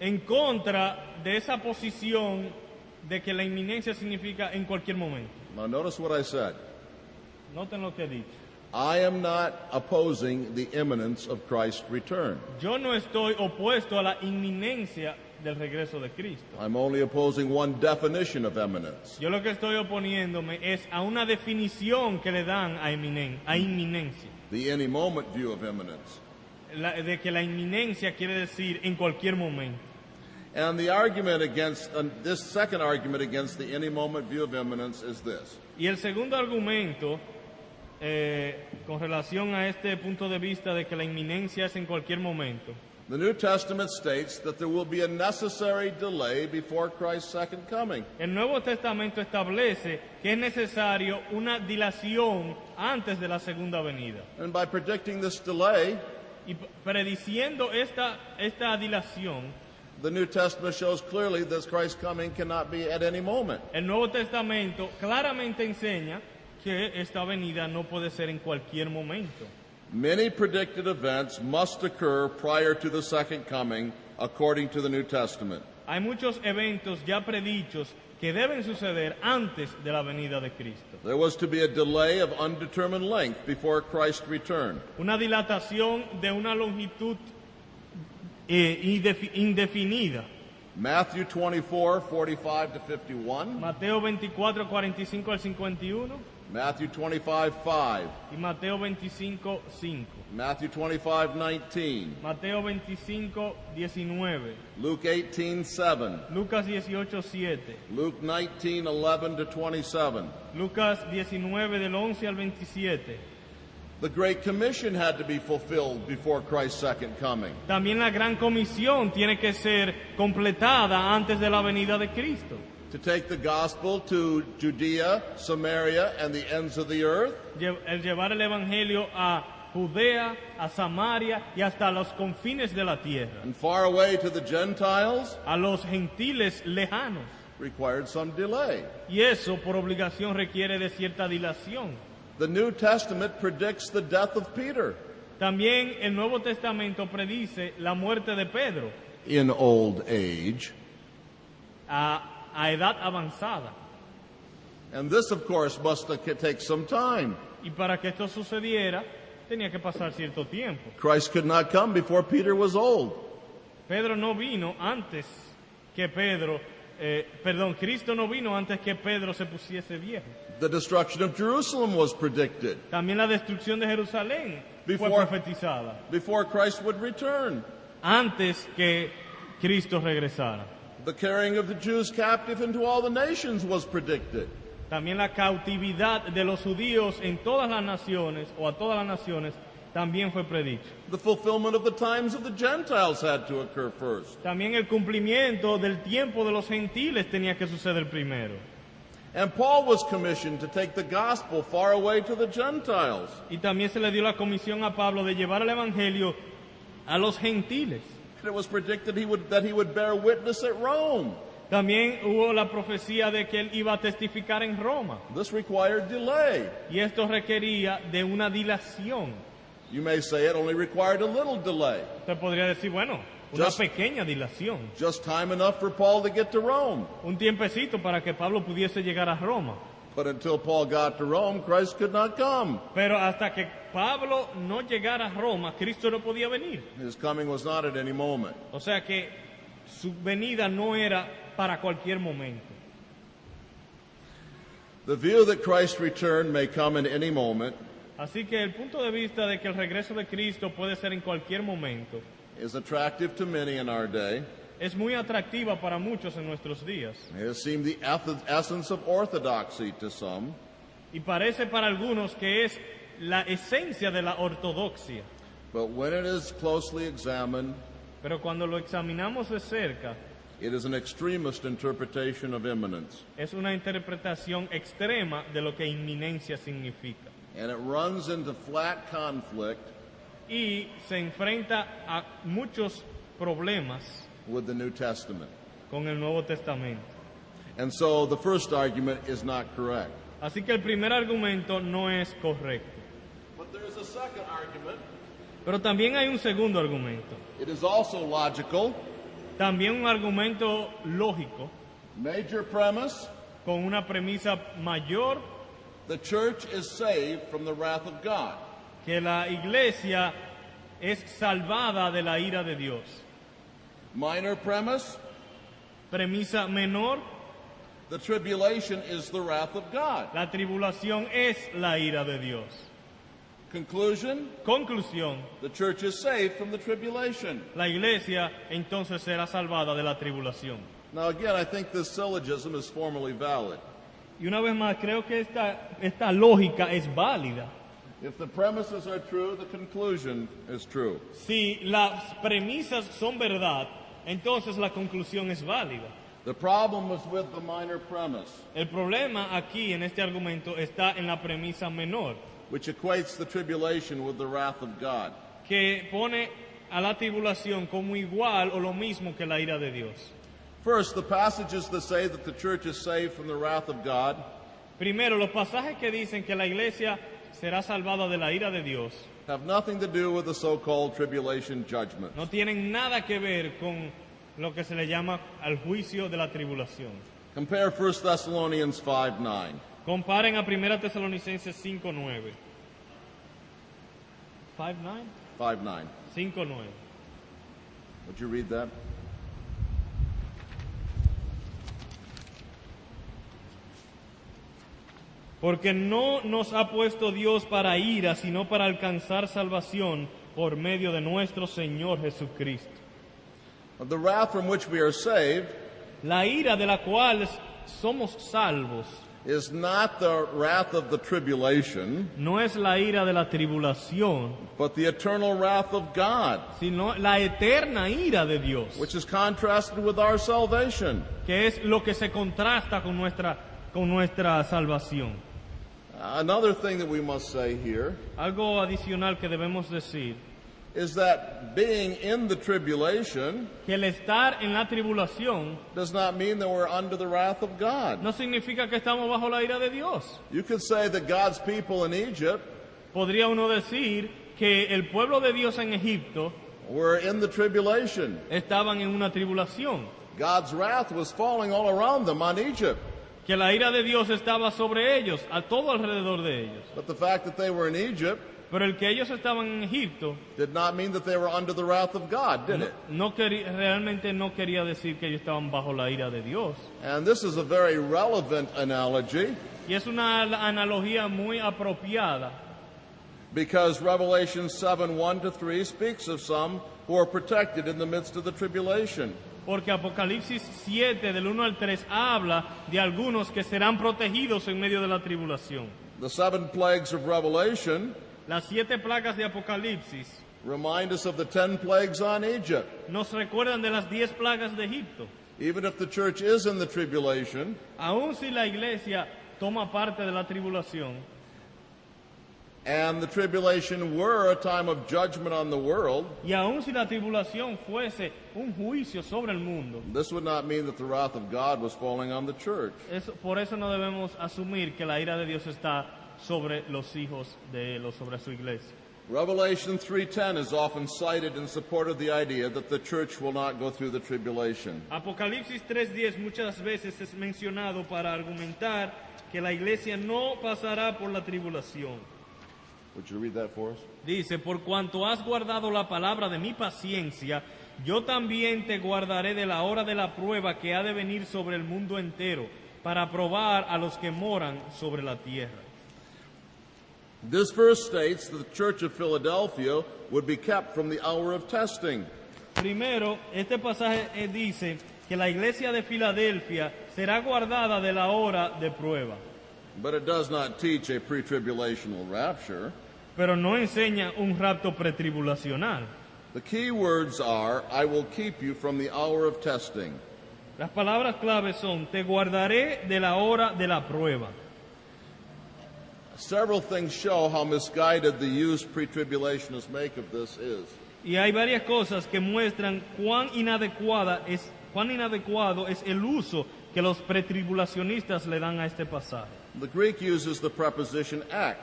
en contra de esa posición de que la inminencia significa en cualquier momento. Now notice what I said. Noten lo que he dicho. I am not opposing the imminence of Christ's return. Yo no estoy opuesto a la inminencia del regreso de Cristo. I'm only opposing one definition of imminence. Yo lo que estoy oponiéndome es a una definición que le dan a inminencia. The any moment view of imminence. De que la inminencia quiere decir en cualquier momento. And the argument against, this second argument against the any moment view of imminence is this. Y el segundo argumento con relación a este punto de vista de que la inminencia es en cualquier momento. The New Testament states that there will be a necessary delay before Christ's second coming. El Nuevo Testamento establece que es necesario una dilación antes de la segunda venida. And by predicting this delay, Y prediciendo esta dilación, the New Testament shows clearly that Christ's coming cannot be at any moment. el Nuevo Testamento claramente enseña que esta venida no puede ser en cualquier momento. Many predicted events must occur prior to the second coming, according to the New Testament. Hay muchos eventos ya predichos que deben suceder antes de la venida de Cristo. There was to be a delay of undetermined length before Christ's return. Una dilatación de una longitud indefinida. Matthew 24:45 to 51, Mateo 24, 45 al 51 Matthew 25:5, y Mateo 25, 5. Matthew 25:19, Mateo 25, 19. Luke 18:7, Lucas 18, 7. Luke 19:11 to 27. Lucas 19 del 11 al 27. The Great Commission had to be fulfilled before Christ's second coming. También la gran comisión tiene que ser completada antes de la venida de Cristo. To take the gospel to Judea, Samaria, and the ends of the earth, El llevar el evangelio a Judea, a Samaria y hasta los confines de la tierra, and far away to the Gentiles, a los gentiles lejanos. required some delay. Y eso por obligación requiere de cierta dilación. The New Testament predicts the death of Peter También el Nuevo Testamento predice la muerte de Pedro in old age. a edad avanzada. And this, of course, must take some time. Y para que esto sucediera, tenía que pasar cierto tiempo. Christ could not come before Peter was old. Pedro no vino antes que Cristo no vino antes que Pedro se pusiese viejo. The destruction of Jerusalem was predicted También la destrucción de Jerusalén fue Before- profetizada before Christ would return. antes que Cristo regresara. The carrying of the Jews captive into all the nations was predicted. También la cautividad de los judíos en todas las naciones o a todas las naciones también fue predicho. The fulfillment of the times of the Gentiles had to occur first. También el cumplimiento del tiempo de los gentiles tenía que suceder primero. And Paul was commissioned to take the gospel far away to the Gentiles. Y también se le dio la comisión a Pablo de llevar el evangelio a los gentiles. And it was predicted that he would bear witness at Rome. También hubo la profecía de que él iba a testificar en Roma. This required delay. Y esto requería de una dilación. You may say it only required a little delay. Usted podría decir, bueno, una Just- pequeña dilación. Just time enough for Paul to get to Rome. Un tiempecito para que Pablo pudiese llegar a Roma. But until Paul got to Rome, Christ could not come. Pero hasta que Pablo no llegara a Roma, Cristo no podía venir. His coming was not at any moment. O sea que su venida no era para cualquier momento. The view that Christ's return may come in any moment Así que el punto de vista de que el regreso de Cristo puede ser en cualquier momento is attractive to many in our day. es muy atractiva para muchos en nuestros días. It has seemed the essence of orthodoxy to some. Y parece para algunos que es la esencia de la ortodoxia. But when it is closely examined, Pero cuando lo examinamos de cerca, it is an extremist interpretation of imminence. es una interpretación extrema de lo que inminencia significa. And it runs into flat conflict Y se enfrenta a muchos problemas with the New Testament. con el Nuevo Testamento. And so the first argument is not correct. Así que el primer argumento no es correcto. But there's a a second argument. Pero también hay un segundo argumento, It is also logical. también un argumento lógico, Major premise, con una premisa mayor, the church is saved from the wrath of God. que la iglesia es salvada de la ira de Dios. Minor premise, Premisa menor, the tribulation is the wrath of God. la tribulación es la ira de Dios. Conclusion, Conclusión, the church is saved from the tribulation. la iglesia entonces será salvada de la tribulación. Now again, I think this syllogism is formally valid. Y una vez más, creo que esta lógica es válida. If the premises are true, the conclusion is true. Si las premisas son verdad, entonces la conclusión es válida. The problem was with the minor premise, El problema aquí en este argumento está en la premisa menor, which equates the tribulation with the wrath of God. que pone a la tribulación como igual o lo mismo que la ira de Dios. First, the passages that say that the church is saved from the wrath of God Primero, los pasajes que dicen que la iglesia será salvada de la ira de Dios have nothing to do with the so-called tribulation judgment. no tienen nada que ver con lo que se le llama al juicio de la tribulación. Compare 1 Thessalonians 5:9. Comparen a 1 Tesalonicenses 5:9. 5:9? 5:9. 5:9. Would you read that? Porque no nos ha puesto Dios para ira, sino para alcanzar salvación por medio de nuestro Señor Jesucristo. The wrath from which we are saved La ira de la cual somos salvos is not the wrath of the tribulation, no es la ira de la tribulación, but the eternal wrath of God, sino la eterna ira de Dios, which is contrasted with our salvation. que es lo que se contrasta con nuestra salvación. Another thing that we must say here Algo adicional que debemos decir, is that being in the tribulation que el estar en la tribulación does not mean that we're under the wrath of God. no significa que estamos bajo la ira de Dios. You could say that God's people in Egypt Podría uno decir que el pueblo de Dios en Egipto were in the tribulation. estaban en una tribulación, God's wrath was falling all around them on Egypt. que la ira de Dios estaba sobre ellos, a todo alrededor de ellos. But the fact that they were in Egypt Pero el que ellos estaban en Egipto did not mean that they were under the wrath of God, did it? realmente no quería decir que ellos estaban bajo la ira de Dios. And this is a very relevant analogy Y es una analogía muy apropiada, because Revelation 7:1-3 speaks of some who are protected in the midst of the tribulation. porque Apocalipsis 7, del 1 al 3, habla de algunos que serán protegidos en medio de la tribulación. The 7 plagues of Revelation Las 7 plagas de Apocalipsis remind us of the 10 plagues on Egypt. nos recuerdan de las 10 plagas de Egipto. Even if the church is in the tribulation, Aun si la iglesia toma parte de la tribulación, and the tribulation were a time of judgment on the world, y aun si la tribulación fuese un juicio sobre el mundo, this would not mean that the wrath of God was falling on the church. por eso no debemos asumir que la ira de Dios está sobre los hijos de él o sobre su iglesia. Revelation 3:10 is often cited in support of the idea that the church will not go through the tribulation. Apocalipsis 3:10 muchas veces es mencionado para argumentar que la iglesia no pasará por la tribulación. Would you read that for us? Dice, por cuanto has guardado la palabra de mi paciencia, yo también te guardaré de la hora de la prueba que ha de venir sobre el mundo entero, para probar a los que moran sobre la tierra. This verse states that the church of Philadelphia would be kept from the hour of testing. Primero, este pasaje dice que la iglesia de Filadelfia será guardada de la hora de prueba, But it does not teach a pre-tribulational rapture. pero no enseña un rapto pretribulacional. The key words are, I will keep you from the hour of testing. Las palabras claves son, te guardaré de la hora de la prueba. Several things show how misguided the use pre-tribulationists make of this is. Y hay varias cosas que muestran cuán inadecuado es el uso que los pretribulacionistas le dan a este pasaje. The Greek uses the preposition ek.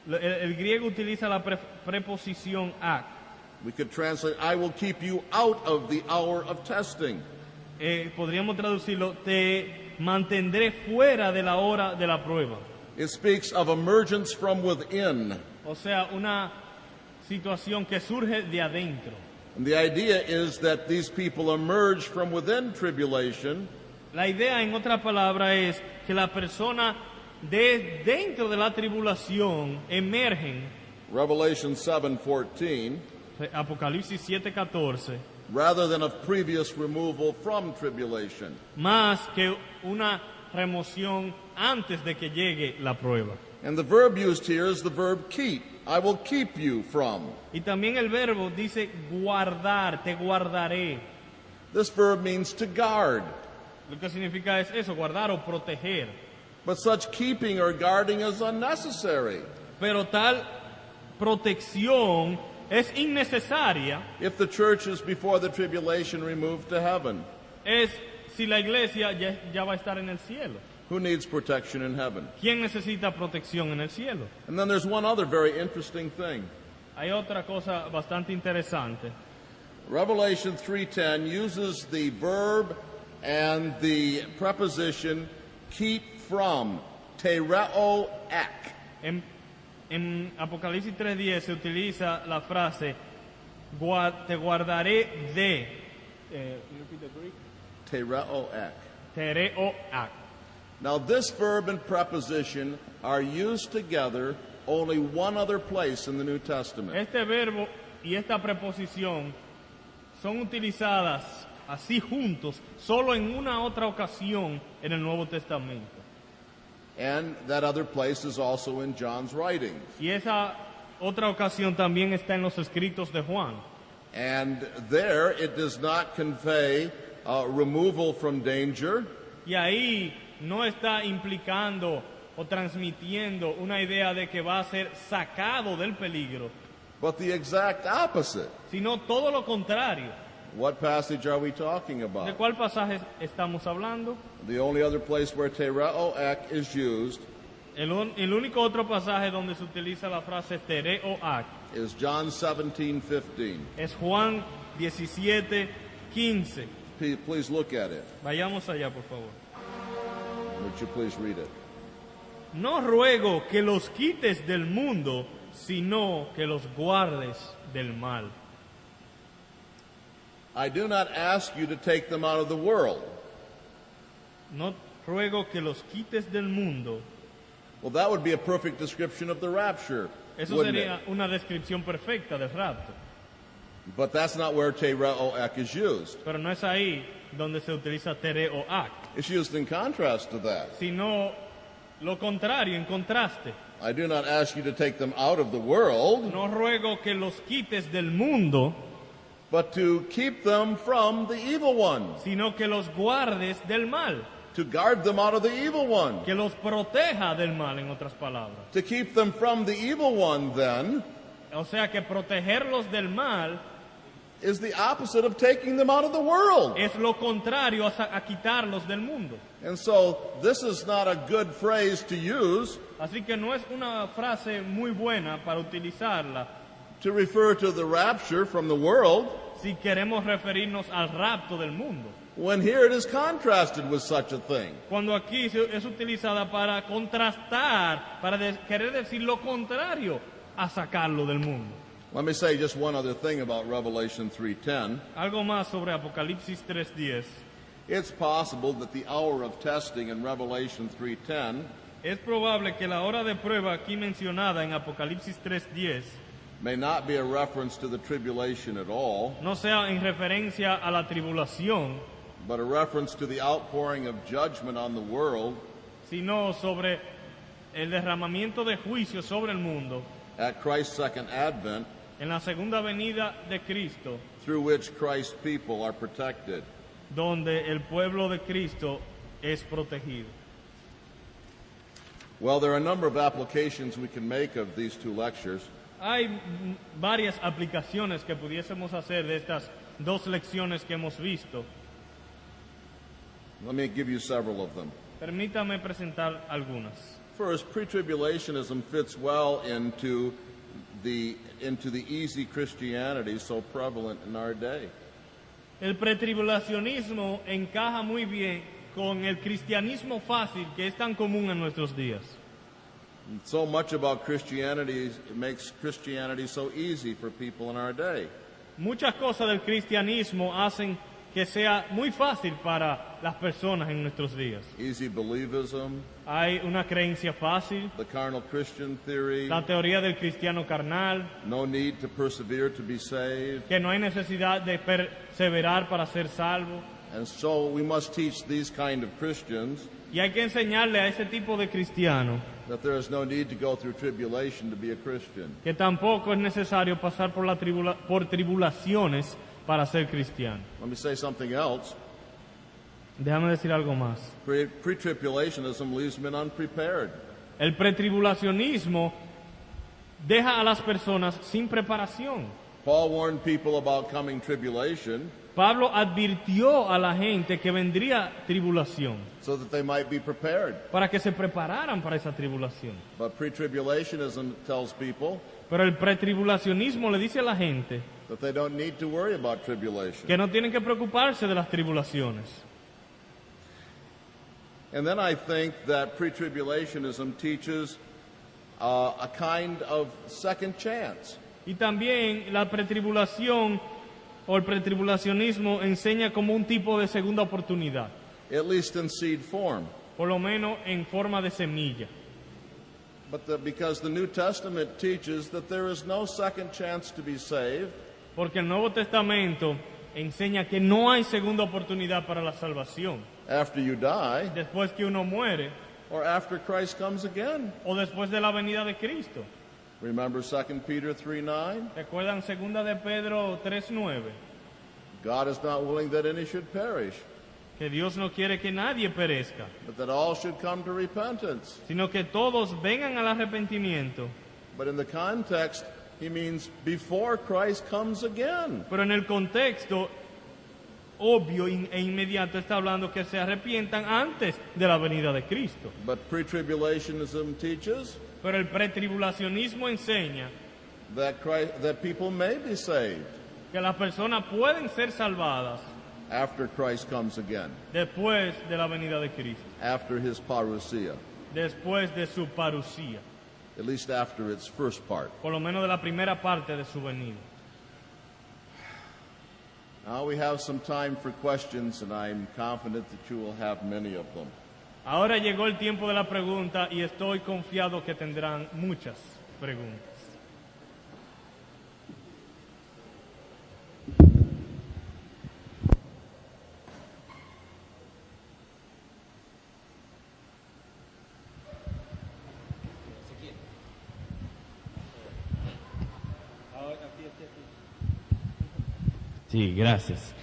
El griego utiliza la preposición ac. We could translate, I will keep you out of the hour of testing. Podríamos traducirlo, te mantendré fuera de la hora de la prueba. It speaks of emergence from within. O sea, una situación que surge de adentro. And the idea is that these people emerge from within tribulation. La idea, en otra palabra, es que la persona de dentro de la tribulación emergen. Revelation 7:14. Apocalipsis 7:14. Rather than of previous removal from tribulation. Más que una remoción antes de que llegue la prueba. And the verb used here is the verb keep. I will keep you from. Y también el verbo dice guardar, te guardaré. This verb means to guard. Lo que significa es eso, guardar o proteger. But such keeping or guarding is unnecessary. Pero tal protección es innecesaria. If the church is before the tribulation removed to heaven, Es si la iglesia ya va a estar en el cielo. who needs protection in heaven? ¿Quién necesita protección en el cielo? And then there's one other very interesting thing. Hay otra cosa bastante interesante. Revelation 3:10 uses the verb and the preposition keep from, tereo ek. En Apocalipsis 3:10 se utiliza la frase te guardaré de Tereo ek. tereo ac. Now this verb and preposition are used together only one other place in the New Testament. Este verbo y esta preposición son utilizadas así juntos solo en una otra ocasión en el Nuevo Testamento. And that other place is also in John's writings. Y esa otra ocasión también está en los escritos de Juan. And there it does not convey removal from danger, Y ahí no está implicando o transmitiendo una idea de que va a ser sacado del peligro, but the exact opposite. sino todo lo contrario. What passage are we talking ¿De about? cuál pasaje estamos hablando? The only other place where tereo ek is used El único otro pasaje donde se utiliza la frase tereo ac is John 17:15. es Juan 17:15. Please look at it. Vayamos allá, por favor. Would you please read it? No ruego que los quites del mundo, sino que los guardes del mal. I do not ask you to take them out of the world. No ruego que los quites del mundo. Well, that would be a perfect description of the rapture, Eso wouldn't sería it? una descripción perfecta del rapto. But that's not where tereo ek is used. Pero no es ahí donde se utiliza tereo ac, It's used in contrast to that. sino lo contrario, en contraste. I do not ask you to take them out of the world, No ruego que los quites del mundo, but to keep them from the evil one, sino que los guardes del mal, to guard them out of the evil one. que los proteja del mal, en otras palabras. To keep them from the evil one, then, O sea que protegerlos del mal is the opposite of taking them out of the world. es lo contrario a quitarlos del mundo. And so, this is not a good phrase to use Así que no es una frase muy buena para utilizarla to refer to the rapture from the world, si queremos referirnos al rapto del mundo. when here it is contrasted with such a thing. Cuando aquí es utilizada para contrastar, para querer decir lo contrario a sacarlo del mundo. Let me say just one other thing about Revelation 3:10. Algo más sobre Apocalipsis 3:10. It's possible that the hour of testing in Revelation 3:10 Es probable que la hora de prueba aquí mencionada en Apocalipsis 3:10 may not be a reference to the tribulation at all, no sea en referencia a la tribulación, but a reference to the outpouring of judgment on the world sino sobre el derramamiento de juicio sobre el mundo at Christ's second advent, en la segunda venida de Cristo, through which Christ's people are protected. donde el pueblo de Cristo es protegido. Well, there are a number of applications we can make of these two lectures. Hay varias aplicaciones que pudiésemos hacer de estas dos lecciones que hemos visto. Let me give you several of them. Permítame presentar algunas. First, pre-tribulationism fits well into the easy Christianity so prevalent in our day. El pretribulacionismo encaja muy bien con el cristianismo fácil que es tan común en nuestros días. And so much about Christianity makes Christianity so easy for people in our day. Muchas cosas del cristianismo hacen que sea muy fácil para las personas en nuestros días. Easy believism, Hay una creencia fácil, the carnal Christian theory, la teoría del cristiano carnal, no need to persevere to be saved. que no hay necesidad de perseverar para ser salvo. And so we must teach these kind of Christians Y hay que enseñarle a ese tipo de cristiano that there is no need to go through tribulation to be a Christian. que tampoco es necesario pasar por, por tribulaciones para ser cristiano. Let me say something else. Déjame decir algo más. Pre-tribulationism leaves men unprepared. El pretribulacionismo deja a las personas sin preparación. Paul warned people about coming tribulation Pablo advirtió a la gente que vendría tribulación so that they might be prepared. para que se prepararan para esa tribulación. But pre-tribulationism tells people Pero el pretribulacionismo le dice a la gente that they don't need to worry about tribulation. que no tienen que preocuparse de las tribulaciones. And then I think that pre-tribulationism teaches a kind of second chance. Y también la pretribulación o el pretribulacionismo enseña como un tipo de segunda oportunidad, At least in seed form. por lo menos en forma de semilla. But because the New Testament teaches that there is no second chance to be saved, Porque el Nuevo Testamento enseña que no hay segunda oportunidad para la salvación. after you die Después que uno muere or after Christ comes again. o después de la venida de Cristo. Remember 2 Peter 3:9? ¿Recuerdan 2 de Pedro 3:9? God is not willing that any should perish, Que Dios no quiere que nadie perezca, but that all should come to repentance. sino que todos vengan al arrepentimiento. But in the context, he means before Christ comes again. Pero en el contexto obvio e inmediato está hablando que se arrepientan antes de la venida de Cristo. But pre-tribulationism teaches Pero el pretribulacionismo enseña that people may be saved que las personas pueden ser salvadas after Christ comes again, después de la venida de Cristo, after his parousia, después de su parucía, at least after its first part. por lo menos de la primera parte de su venida. Now we have some time for questions, and I'm confident that you will have many of them. Ahora llegó el tiempo de la pregunta y estoy confiado que tendrán muchas preguntas. Sí, gracias.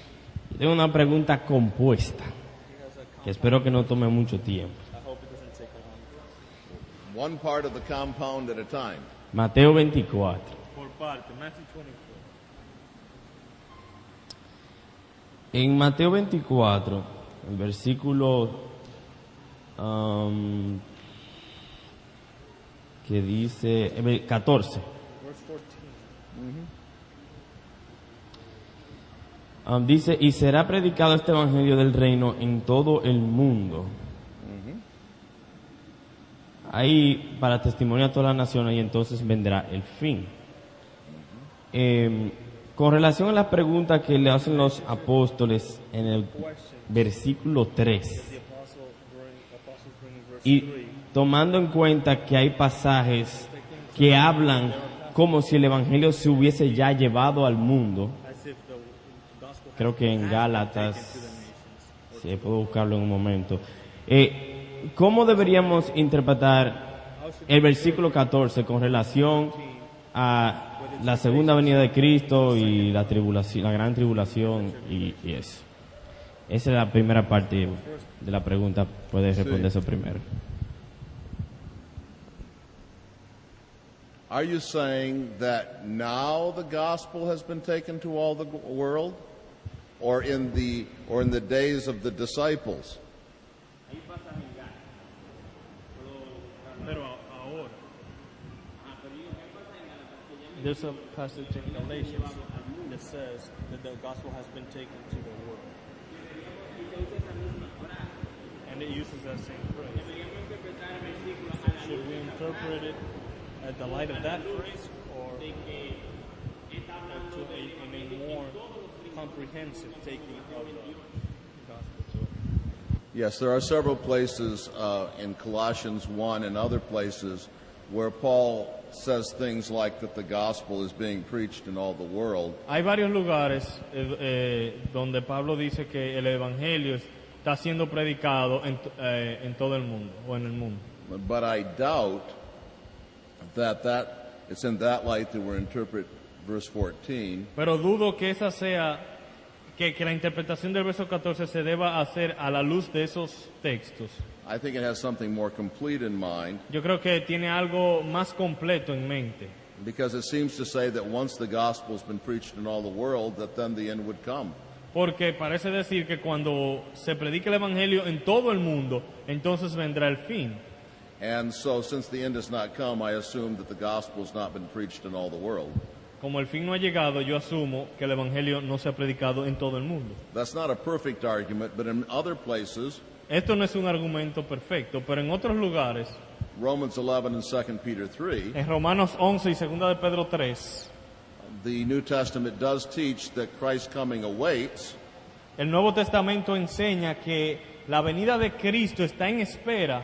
Tengo una pregunta compuesta, que espero que no tome mucho tiempo. One part of the compound at a time. Mateo 24. Por parte, Matthew 24. En Mateo 24, el versículo que dice 14. Dice, y será predicado este evangelio del reino en todo el mundo. Ahí para testimonio a todas las naciones, y entonces vendrá el fin. Con relación a la pregunta que le hacen los apóstoles en el versículo 3, y tomando en cuenta que hay pasajes que hablan como si el evangelio se hubiese ya llevado al mundo, creo que en Gálatas, si puedo buscarlo en un momento, ¿cómo deberíamos interpretar el versículo 14 con relación a la segunda venida de Cristo y la tribulación, la gran tribulación y eso? Esa es la primera parte de la pregunta. Puedes responder eso primero. Are you saying that now the gospel has been taken to all the world, or in the days of the disciples? there's a passage in Galatians that says that the gospel has been taken to the world. And it uses that same phrase. Should we interpret it at the light of that phrase or in a more comprehensive taking of the gospel? Yes, there are several places in Colossians 1 and other places where Paul says things like that the gospel is being preached in all the world. Hay varios lugares donde Pablo dice que el evangelio está siendo predicado en todo el mundo o en el mundo. But I doubt that it's in that light that we interpret verse 14. Pero dudo que esa sea que la interpretación del verso 14 se deba hacer a la luz de esos textos. I think it has something more complete in mind, Yo creo que tiene algo más completo en mente, because it seems to say that once the gospel's been preached in all the world, that then the end would come. porque parece decir que cuando se predica el evangelio en todo el mundo, entonces vendrá el fin. And so since the end has not come, I assume that the gospel's not been preached in all the world. Como el fin no ha llegado, yo asumo que el evangelio no se ha predicado en todo el mundo. That's not a perfect argument, but in other places, Esto no es un argumento perfecto, pero en otros lugares, Romans 11 and 2 Peter 3, en Romanos 11 y 2 de Pedro 3, the New Testament does teach that Christ's coming awaits, el Nuevo Testamento enseña que la venida de Cristo está en espera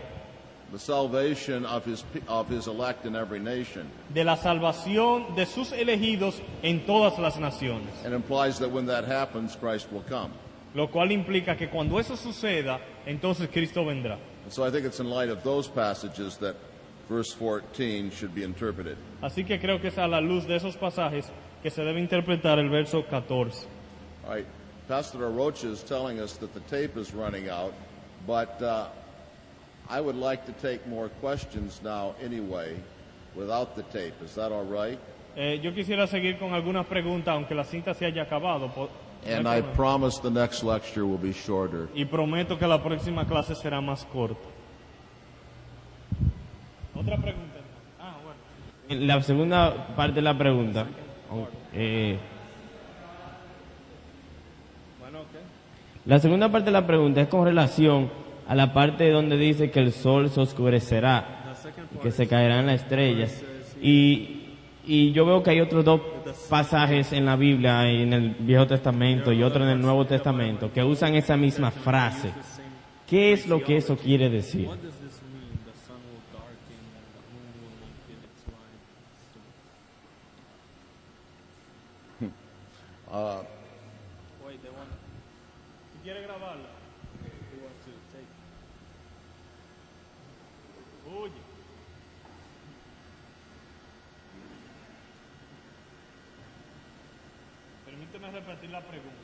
the salvation of his elect in every nation. de la salvación de sus elegidos en todas las naciones. And implies that when that happens, Christ will come. Lo cual implica que cuando eso suceda, entonces Cristo vendrá. And so I think it's in light of those passages that verse 14 should be interpreted. Así que creo que es a la luz de esos pasajes que se debe interpretar el verso 14. All right, Pastor Arocha is telling us that the tape is running out, but I would like to take more questions now anyway, without the tape. Is that all right? Yo quisiera seguir con algunas preguntas, aunque la cinta se haya acabado. And I promise the next lecture will be shorter. Y prometo que la próxima clase será más corta. Otra pregunta. Bueno. La segunda parte de la pregunta. La segunda parte de la pregunta es con relación a la parte donde dice que el sol se oscurecerá, que se caerán las estrellas. Y yo veo que hay otros dos pasajes en la Biblia, en el Viejo Testamento y otro en el Nuevo Testamento, que usan esa misma frase. ¿Qué es lo que eso quiere decir? ¿Quiere grabarla? Oye. Permíteme repetir la pregunta.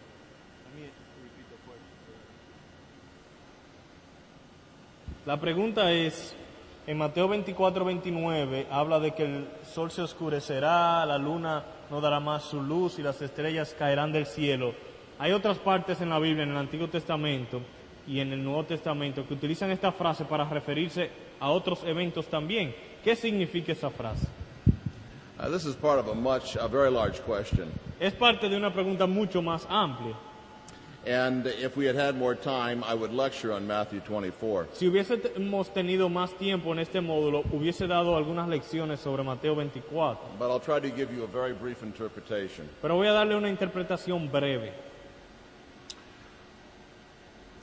La pregunta es, en Mateo 24:29 habla de que el sol se oscurecerá, la luna no dará más su luz y las estrellas caerán del cielo. Hay otras partes en la Biblia, en el Antiguo Testamento y en el Nuevo Testamento, que utilizan esta frase para referirse a otros eventos también. ¿Qué significa esa frase? This is part of a very large question. Es parte de una pregunta mucho más amplia. And if we had had more time, I would lecture on Matthew 24. Si hubiésemos tenido más tiempo en este módulo, hubiese dado algunas lecciones sobre Mateo 24. But I'll try to give you a very brief interpretation. Pero voy a darle una interpretación breve.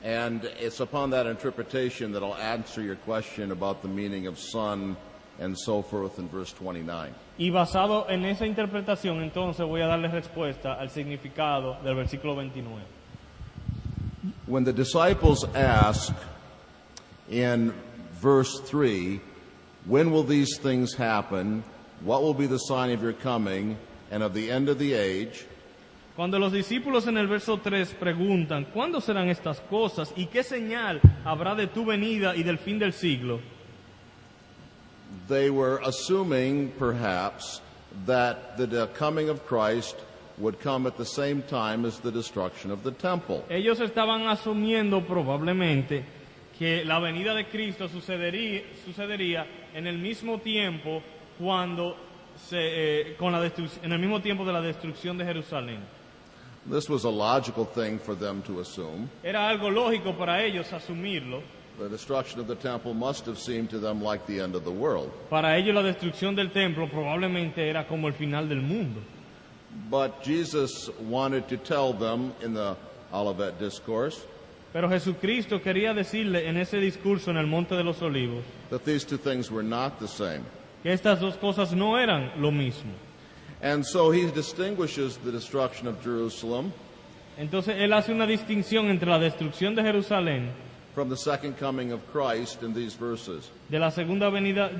And it's upon that interpretation that I'll answer your question about the meaning of sun and so forth in verse 29. Y basado en esa interpretación, entonces voy a darle respuesta al significado del versículo 29. When the disciples ask in verse 3, when will these things happen? What will be the sign of your coming and of the end of the age? Cuando los discípulos en el verso 3 preguntan, ¿cuándo serán estas cosas? ¿Y qué señal habrá de tu venida y del fin del siglo? They were assuming, perhaps, that the coming of Christ would come at the same time as the destruction of the temple. Ellos estaban asumiendo probablemente que la venida de Cristo sucedería en el mismo tiempo cuando en el mismo tiempo de la destrucción de Jerusalén. This was a logical thing for them to assume. Era algo lógico para ellos asumirlo. The destruction of the temple must have seemed to them like the end of the world. Para ellos la destrucción del templo probablemente era como el final del mundo. But Jesus wanted to tell them in the Olivet Discourse Pero Jesucristo quería decirle en ese discurso en el Monte de los Olivos that these two things were not the same. que estas dos cosas no eran lo mismo. And so he distinguishes the destruction of Jerusalem Entonces él hace una distinción entre la destrucción de Jerusalén from the second coming of Christ in these verses. de la segunda venida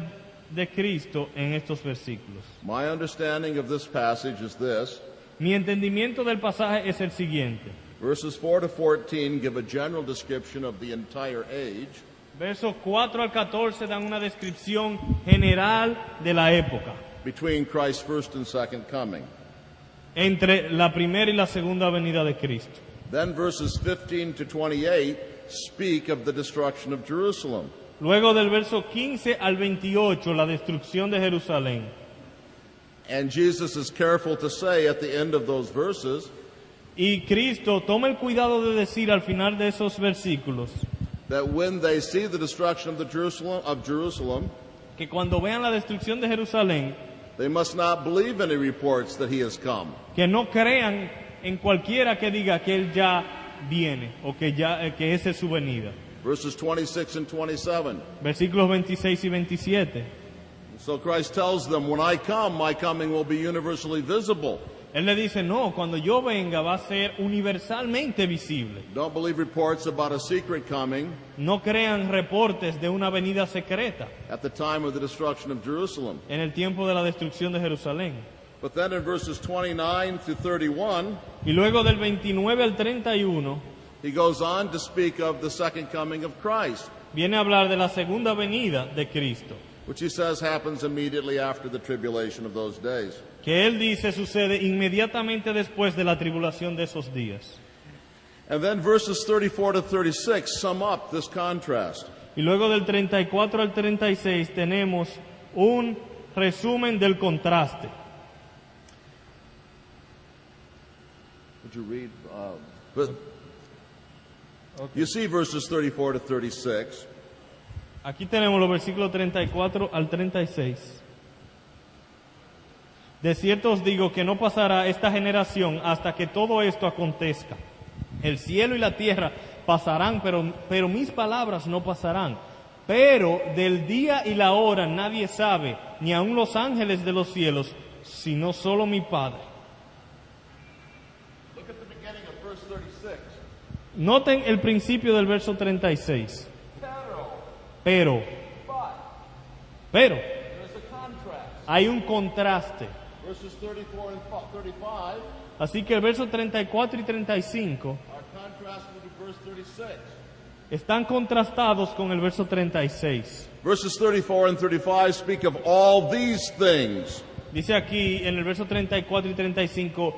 de Cristo en estos versículos. My understanding of this passage is this. Mi entendimiento del pasaje es el siguiente. Verses 4 to 14 give a general description of the entire age. Versos 4 al 14 dan una descripción general de la época Between Christ's first and second coming. entre la primera y la segunda venida de Cristo. Then verses 15 to 28 speak of the destruction of Jerusalem. Luego del verso 15 al 28, la destrucción de Jerusalén. And Jesus is careful to say at the end of those verses Y Cristo toma el cuidado de decir al final de esos versículos that when they see the destruction of Jerusalem, que cuando vean la destrucción de Jerusalén, they must not believe any reports that he has come. que no crean en cualquiera que diga que él ya viene o que que esa es su venida. Verses 26 and 27. Versículos 26 y 27. So Christ tells them, when I come, my coming will be universally visible. Él le dice, no, cuando yo venga va a ser universalmente visible. Don't believe reports about a secret coming No crean reportes de una venida secreta at the time of the destruction of Jerusalem. en el tiempo de la destrucción de Jerusalén. But then in verses 29 to 31, Y luego del 29 al 31 he goes on to speak of the second coming of Christ, viene a hablar de la segunda venida de Cristo, which he says happens immediately after the tribulation of those days. que él dice sucede inmediatamente después de la tribulación de esos días. And then verses 34 to 36 sum up this contrast. Y luego del 34 al 36 tenemos un resumen del contraste. Would you read? You see verses 34 to 36. Aquí tenemos los versículos 34 al 36. De cierto os digo que no pasará esta generación hasta que todo esto acontezca. El cielo y la tierra pasarán, pero mis palabras no pasarán. Pero del día y la hora nadie sabe, ni aun los ángeles de los cielos, sino solo mi Padre. Look at the beginning of verse 36. Noten el principio del verso 36. Pero, There's a contrast. hay un contraste. Verses 34 and 35 Así que el verso 34 y 35 are contrasted with verse 36. están contrastados con el verso 36. Verses 34 and 35 speak of all these things. Dice aquí en el verso 34 y 35,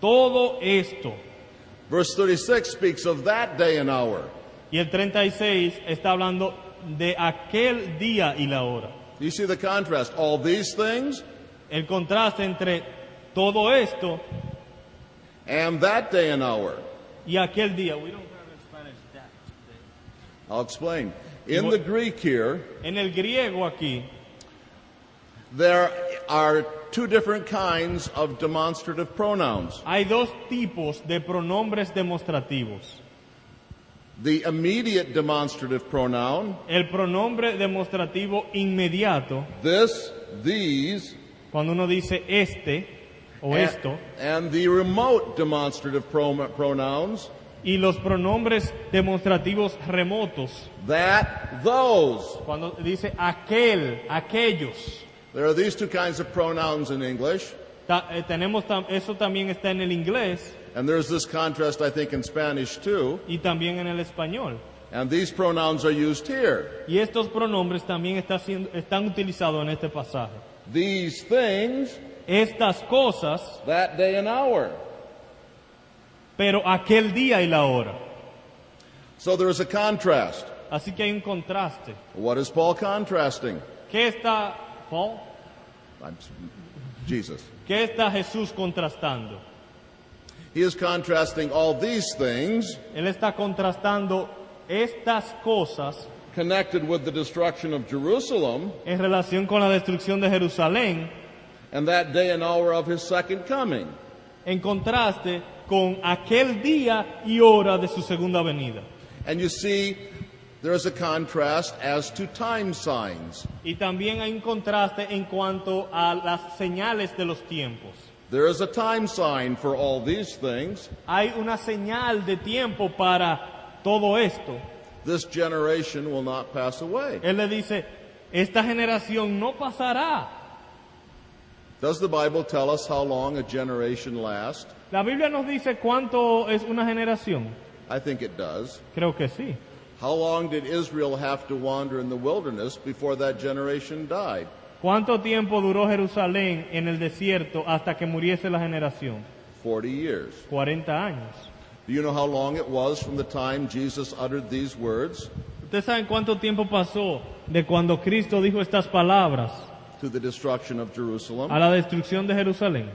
todo esto. Verse 36 speaks of that day and hour. Y el 36 está hablando de aquel día y la hora. You see the contrast. All these things El contraste entre todo esto and that day and hour. y aquel día. We don't have in Spanish that. I'll explain. In the Greek here, En el griego aquí there are two different kinds of demonstrative pronouns. hay dos tipos de pronombres demostrativos. The immediate demonstrative pronoun, El pronombre demostrativo inmediato, this, these, cuando uno dice este o esto, and the remote demonstrative pronouns, y los pronombres demostrativos remotos, that, those. cuando dice aquel, aquellos. There are these two kinds of pronouns in English, Eso también está en el inglés and there's this contrast, I think, in Spanish too. y también en el español. And these pronouns are used here. Y estos pronombres también están utilizados en este pasaje. These things, Estas cosas, that day and hour. pero aquel día y la hora. So there is a contrast. Así que hay un contraste. What is Paul contrasting? ¿Qué está Paul? Jesus. ¿Qué está Jesús contrastando? He is contrasting all these things Él está contrastando estas cosas connected with the destruction of Jerusalem en relación con la destrucción de Jerusalén, and that day and hour of his second coming. en contraste con aquel día y hora de su segunda venida. And you see, there is a contrast as to time signs. Y también hay un contraste en cuanto a las señales de los tiempos. There is a time sign for all these things. Hay una señal de tiempo para todo esto. This generation will not pass away. Él le dice, esta generación no pasará. Does the Bible tell us how long a generation lasts? La Biblia nos dice cuánto es una generación. I think it does. Creo que sí. How long did Israel have to wander in the wilderness before that generation died? ¿Cuánto tiempo duró Jerusalén en el desierto hasta que muriese la generación? 40 years. 40 años. Do you know how long it was from the time Jesus uttered these words ¿Ustedes saben cuánto tiempo pasó de cuando Cristo dijo estas palabras to the destruction of Jerusalem? a la destrucción de Jerusalén?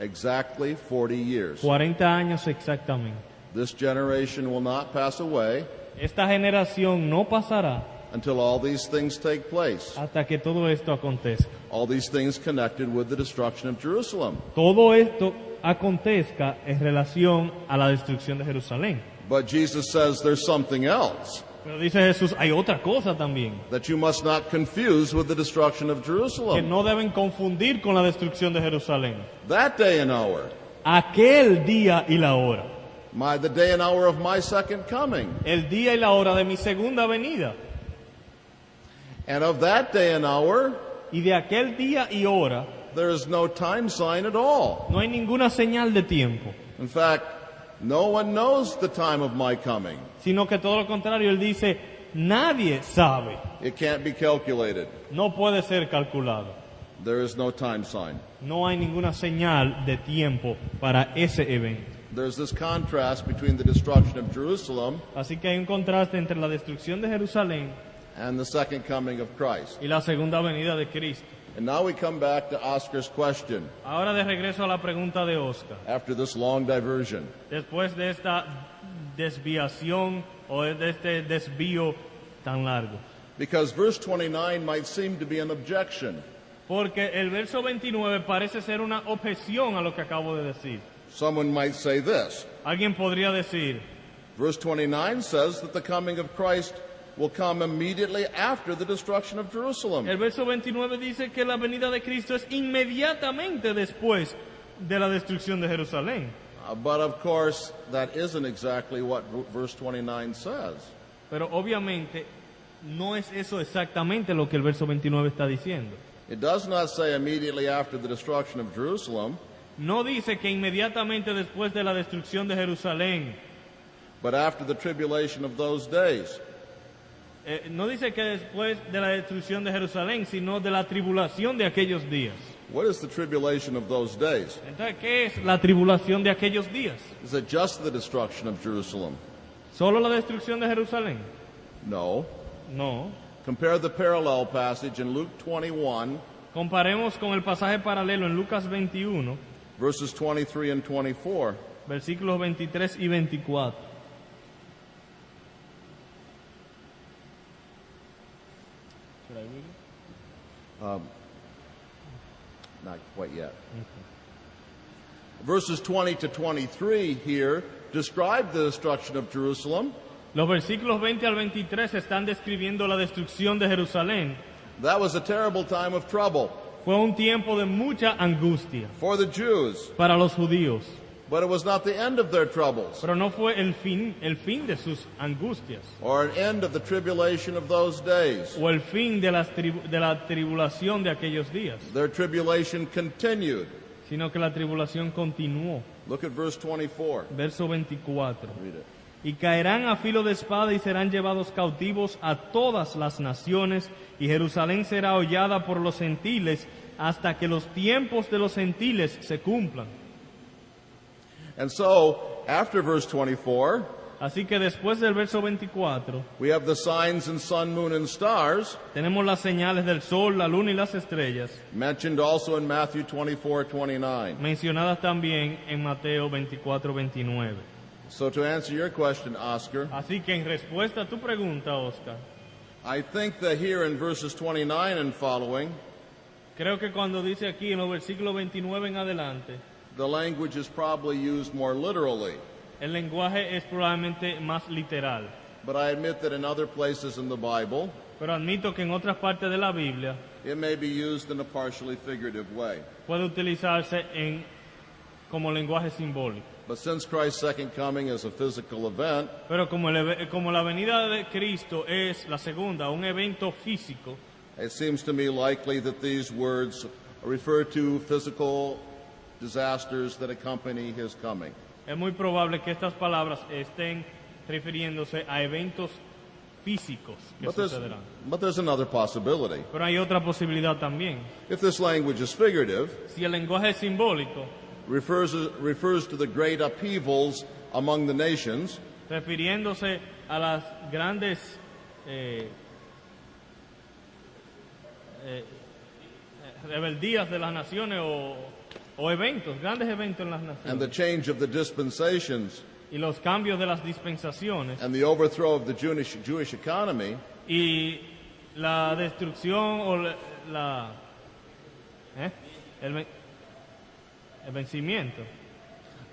Exactly 40 years. 40 años exactamente. This generation will not pass away Esta generación no pasará until all these things take place. hasta que todo esto acontezca. All these things connected with the destruction of Jerusalem. Todo esto acontezca en relación a la destrucción de Jerusalén. But Jesus says there's something else Pero dice Jesús, hay otra cosa también, that you must not confuse with the destruction of que Jerusalem. no deben confundir con la destrucción de Jerusalén. That day and hour, Aquel día y la hora. the day and hour of my second coming. El día y la hora de mi segunda venida. And of that day and hour, Y de aquel día y hora there is no time sign at all. no hay ninguna señal de tiempo, In fact, no one knows the time of my coming. sino que todo lo contrario, él dice, nadie sabe, It can't be calculated. no puede ser calculado. There is no time sign. No hay ninguna señal de tiempo para ese evento. There's this contrast between the destruction of Jerusalem Así que hay un contraste entre la destrucción de Jerusalén and the second coming of Christ. y la segunda venida de Cristo. And now we come back to Oscar's question Ahora de regreso a la pregunta de Oscar. after this long diversion. Después de esta desviación o de este desvío tan largo. Because verse 29 might seem to be an objection. Porque el verso 29 parece ser una objeción a lo que acabo de decir. Someone might say this. Alguien podría decir, Verse 29 says that the coming of Christ will come immediately after the destruction of Jerusalem. el verso 29 dice que la venida de Cristo es inmediatamente después de la destrucción de Jerusalén. But of course, that isn't exactly what verse 29 says. Pero obviamente no es eso exactamente lo que el verso 29 está diciendo. It does not say immediately after the destruction of Jerusalem, No dice que inmediatamente después de la destrucción de Jerusalén, but after the tribulation of those days. no dice que después de la destrucción de Jerusalén, sino de la tribulación de aquellos días. What is the tribulation of those days? Entonces, ¿qué es la tribulación de aquellos días? Is it just the destruction of Jerusalem? ¿Solo la destrucción de Jerusalén? No. No. Compare the parallel passage in Luke 21, Comparemos con el pasaje paralelo en Lucas 21, verses 23 and 24. versículos 23 y 24. Not quite yet. Verses 20 to 23 here describe the destruction of Jerusalem. Los versículos 20 al 23 están describiendo la destrucción de Jerusalén. That was a terrible time of trouble Fue un tiempo de mucha angustia for the Jews, para los judíos, but it was not the end of their troubles pero no fue el fin de sus angustias or an end of the tribulation of those days. o el fin de la tribulación de aquellos días, Their tribulation continued. sino que la tribulación continuó. Look at verse 24. Verso 24. Read it. Y caerán a filo de espada y serán llevados cautivos a todas las naciones, y Jerusalén será hollada por los gentiles hasta que los tiempos de los gentiles se cumplan. And so, after verse 24, Así que después del verso 24, we have the signs in sun, moon, and stars, tenemos las señales del sol, la luna y las estrellas, mentioned also in Matthew 24:29. mencionadas también en Mateo 24:29. So to answer your question, Oscar, Así que en respuesta a tu pregunta, Oscar, I think that here in verses 29 and following, creo que cuando dice aquí en los versículos 29 en adelante, the language is probably used more literally. el lenguaje es probablemente más literal. But I admit that in other places in the Bible, Pero admito que en otras partes de la Biblia it may be used in a partially figurative way. puede utilizarse como lenguaje simbólico. But since Christ's second coming is a physical event, Pero como la venida de Cristo es la segunda, un evento físico, it seems to me likely that these words refer to physical disasters that accompany his coming. es muy probable que estas palabras estén refiriéndose a eventos físicos que sucederán. But there's another possibility. Pero hay otra posibilidad también. If this language is figurative, Si el lenguaje es simbólico, refers to the great upheavals among the nations, refiriéndose a las grandes rebeldías de las naciones o eventos, grandes eventos en las and the naciones, change of the dispensations, y los cambios de las dispensaciones, and the overthrow of the Jewish economy, y la destrucción o el vencimiento,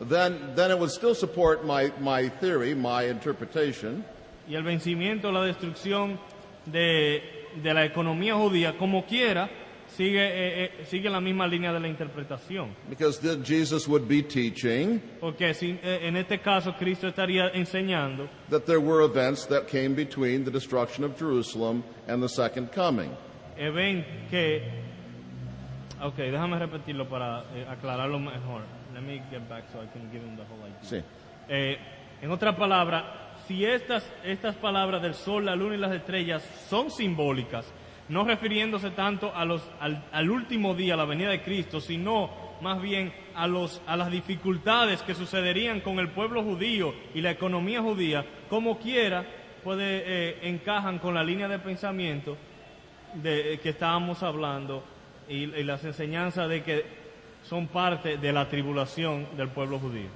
then it would still support my theory, my interpretation, y el vencimiento, la destrucción de la economía judía, como quiera, sigue la misma línea de la interpretación. because then Jesus would be teaching Porque en este caso Cristo estaría enseñando that there were events that came between the destruction of Jerusalem and the second coming. Ok, déjame repetirlo para aclararlo mejor. Let me get back so I can give him the whole idea. Sí. En otras palabras, si estas palabras del sol, la luna y las estrellas son simbólicas, no refiriéndose tanto al último día, la venida de Cristo, sino más bien a las dificultades que sucederían con el pueblo judío y la economía judía, como quiera, encajan con la línea de pensamiento que estábamos hablando y las enseñanzas de que son parte de la tribulación del pueblo judío.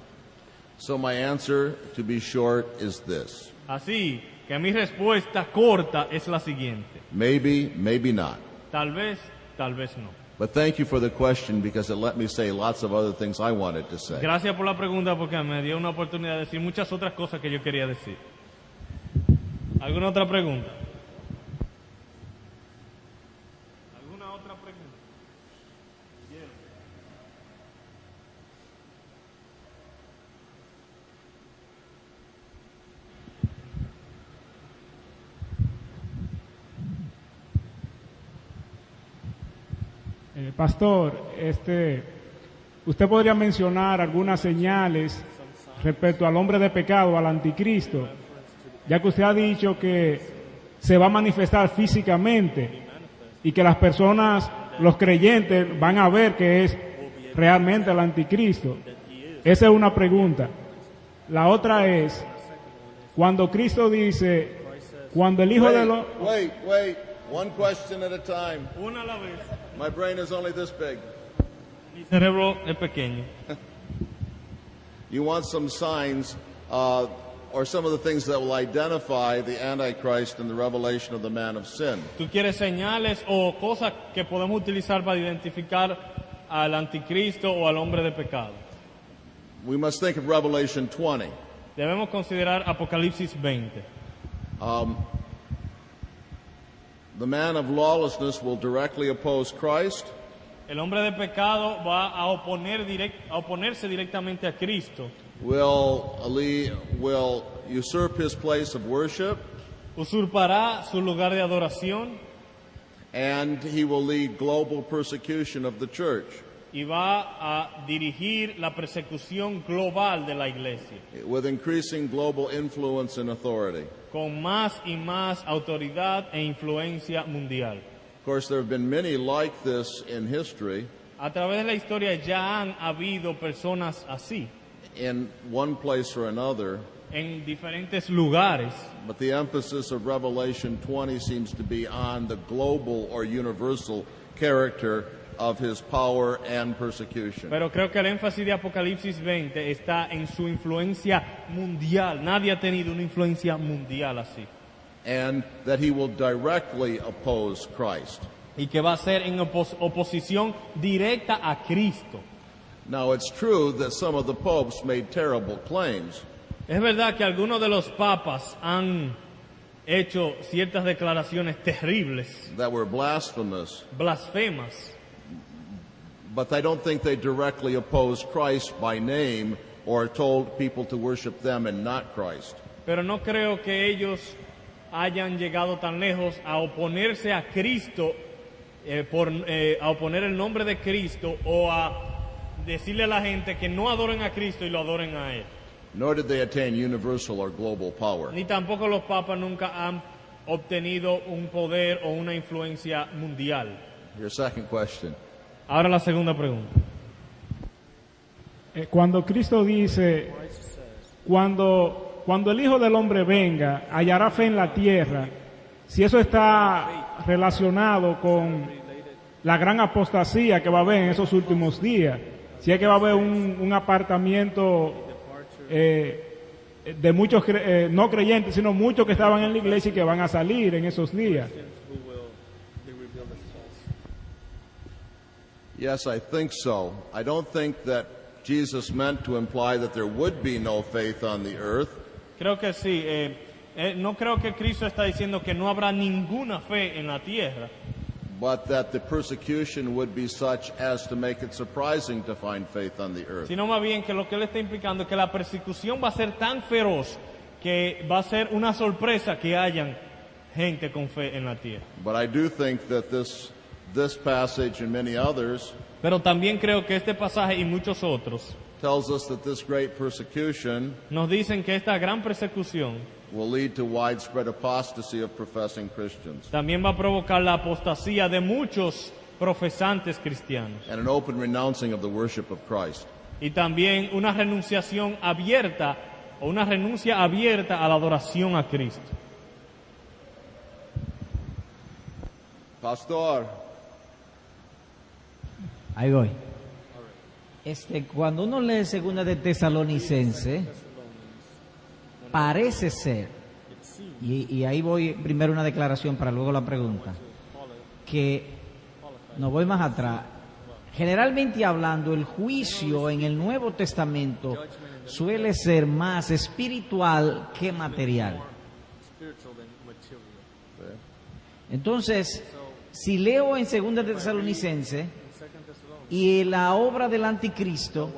So my answer, to be short, is this. Así que mi respuesta corta es la siguiente: Maybe, maybe not. tal vez no. But thank you for the question because it let me say lots of other things I wanted to say. Gracias por la pregunta porque me dio una oportunidad de decir muchas otras cosas que yo quería decir. ¿Alguna otra pregunta? ¿Alguna otra pregunta? Pastor, ¿usted podría mencionar algunas señales respecto al hombre de pecado, al anticristo? Ya que usted ha dicho que se va a manifestar físicamente y que las personas, los creyentes, van a ver que es realmente el anticristo. Esa es una pregunta. La otra es, cuando Cristo dice, cuando el Hijo de los... Wait. One question at a time. Una a la vez. My brain is only this big. Mi cerebro es pequeño. You want some signs or some of the things that will identify the Antichrist and the revelation of the man of sin. ¿Tú quieres señales o cosas que podemos utilizar para identificar al anticristo o al hombre de pecado? We must think of Revelation 20. Debemos considerar Apocalipsis 20. The man of lawlessness will directly oppose Christ. El hombre de pecado va a oponerse directamente a Cristo. Will usurp his place of worship. Usurpará su lugar de adoración. And he will lead global persecution of the church. Y va a dirigir la persecución global de la iglesia. With increasing global influence and authority. Con más y más autoridad e influencia mundial. Of course, there have been many like this in history. A través de la historia ya han habido personas así. In one place or another, en diferentes lugares. But the emphasis of Revelation 20 seems to be on the global or universal character of his power and persecution. Pero creo que el énfasis de Apocalipsis 20 está en su influencia mundial. Nadie ha tenido una influencia mundial así. And that he will directly oppose Christ. Y que va a ser en oposición directa a Cristo. Now, it's true that some of the popes made terrible claims. Es verdad que algunos de los papas han hecho ciertas declaraciones terribles, That were blasphemous, blasfemas, but I don't think they directly opposed Christ by name or told people to worship them and not Christ. pero no creo que ellos hayan llegado tan lejos a oponerse a Cristo, a oponer el nombre de Cristo o a decirle a la gente que no adoren a Cristo y lo adoren a Él. Nor did they attain universal or global power. Ni tampoco los papas nunca han obtenido un poder o una influencia mundial. Your second question. Ahora la segunda pregunta. Cuando Cristo dice, cuando el Hijo del Hombre venga, hallará fe en la tierra, si eso está relacionado con la gran apostasía que va a haber en esos últimos días, si es que va a haber un apartamiento de muchos no creyentes, sino muchos que estaban en la iglesia y que van a salir en esos días. Yes, I think so. I don't think that Jesus meant to imply that there would be no faith on the earth. Creo que sí. No creo que Cristo está diciendo que no habrá ninguna fe en la tierra, But that the persecution would be such as to make it surprising to find faith on the earth. sino más bien que lo que él está implicando es que la persecución va a ser tan feroz que va a ser una sorpresa que hayan gente con fe en la tierra. But I do think that this passage and many others Pero también creo que este pasaje y muchos otros tells us that this great persecution nos dicen que esta gran persecución will lead to widespread apostasy of professing Christians también va a provocar la apostasía de muchos profesantes cristianos and an open renouncing of the worship of Christ. y también una renunciación abierta o una renuncia abierta a la adoración a Cristo. Pastor, Ahí voy. Cuando uno lee Segunda de Tesalonicense, parece ser, y ahí voy primero una declaración para luego la pregunta, que no voy más atrás. Generalmente hablando, el juicio en el Nuevo Testamento suele ser más espiritual que material. Entonces, si leo en Segunda de Tesalonicense y la obra del anticristo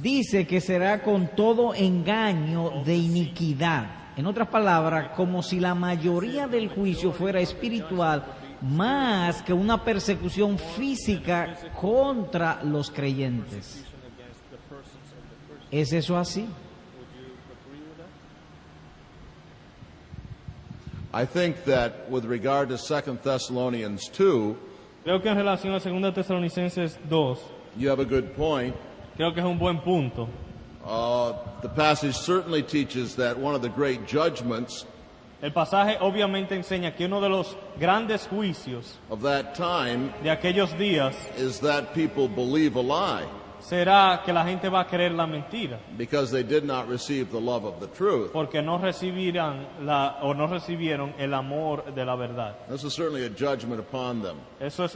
dice que será con todo engaño de iniquidad. En otras palabras, como si la mayoría del juicio fuera espiritual más que una persecución física contra los creyentes. ¿Es eso así? I think that with regard to 2 Thessalonians 2, Creo que en relación a 2 Tesalonicenses 2, you have a good point. creo que es un buen punto. The passage certainly teaches that one of the great judgments El pasaje obviamente enseña que uno de los grandes juicios of that time de aquellos días is that people believe a lie será que la gente va a creer la mentira, because they did not receive the love of the truth. porque no recibieron el amor de la verdad. This is certainly a judgment upon them. Eso es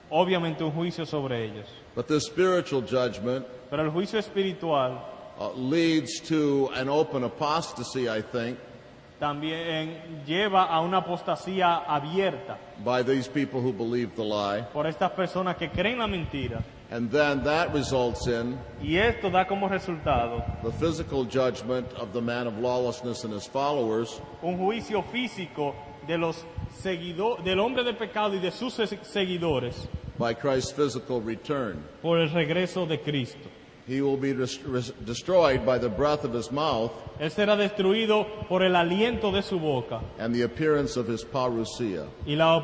obviamente un juicio sobre ellos. But this spiritual judgment Pero el juicio espiritual leads to an open apostasy, I think, también lleva a una apostasía abierta by these people who believe the lie. por estas personas que creen la mentira. And then that results in Y esto da como resultado the physical judgment of the man of lawlessness and his followers, un juicio físico de los del hombre de pecado y de sus seguidores by Christ's physical return. por el regreso de Cristo. He will be destroyed by the breath of his mouth Él será destruido por el aliento de su boca and the appearance of his parousia. y la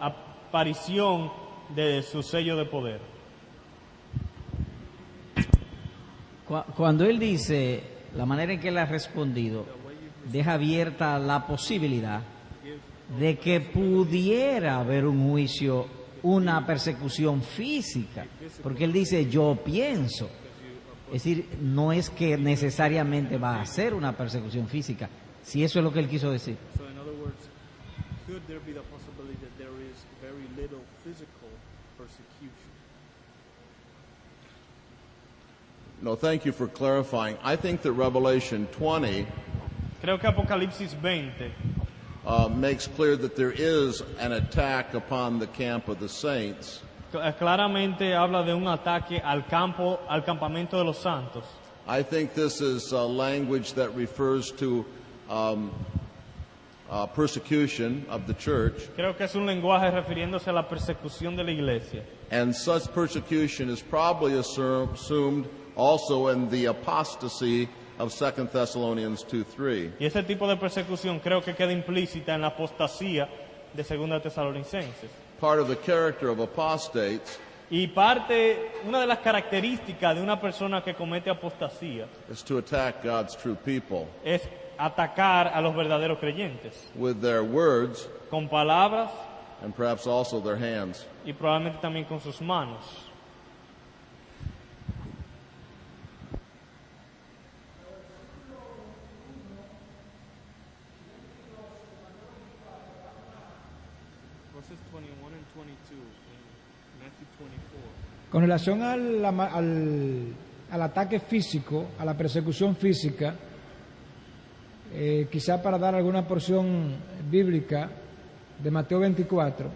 aparición de su sello de poder. Cuando él dice la manera en que él ha respondido, deja abierta la posibilidad de que pudiera haber un juicio, una persecución física, porque él dice yo pienso, es decir, no es que necesariamente va a ser una persecución física, si eso es lo que él quiso decir. So in other words, could there be the possibility that there is very little physical persecution? No, thank you for clarifying. I think that Revelation 20 Creo que Apocalipsis 20 makes clear that there is an attack upon the camp of the saints. claramente habla de un ataque al campamento de los santos. I think this is language that refers to persecution of the church, Creo que es un lenguaje refiriéndose a la persecución de la iglesia. and such persecution is probably assumed also in the apostasy of 2 Thessalonians 2:3. Y ese tipo de persecución creo que queda implícita en la apostasía de 2 Tesalonicenses. Part of the character of apostates Y una de las características de una persona que comete apostasía is to attack God's true people es atacar a los verdaderos creyentes with their words con palabras and perhaps also their hands. y probablemente también con sus manos. Verses 21 and 22 in Matthew 24. Con relación al ataque físico, a la persecución física, quizá para dar alguna porción bíblica de Mateo 24,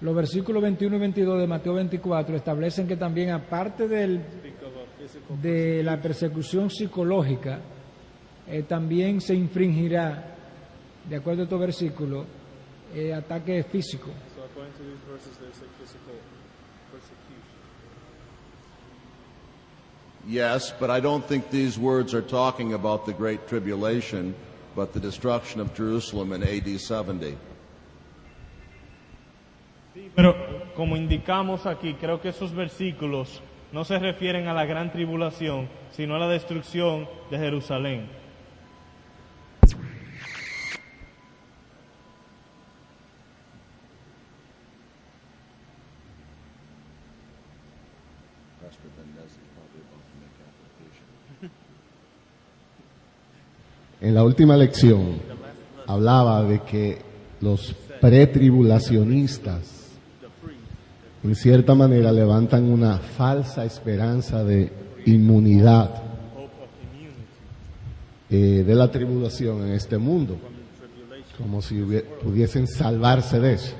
los versículos 21 y 22 de Mateo 24 establecen que también aparte de la persecución psicológica, también se infringirá, de acuerdo a estos versículos, ataque físico. So according to these verses, there's a physical persecution. Yes, but I don't think these words are talking about the Great Tribulation, but the destruction of Jerusalem in AD 70. Pero como indicamos aquí, creo que esos versículos no se refieren a la gran tribulación, sino a la destrucción de Jerusalén. En la última lección hablaba de que los pretribulacionistas en cierta manera levantan una falsa esperanza de inmunidad de la tribulación en este mundo, como si pudiesen salvarse de eso.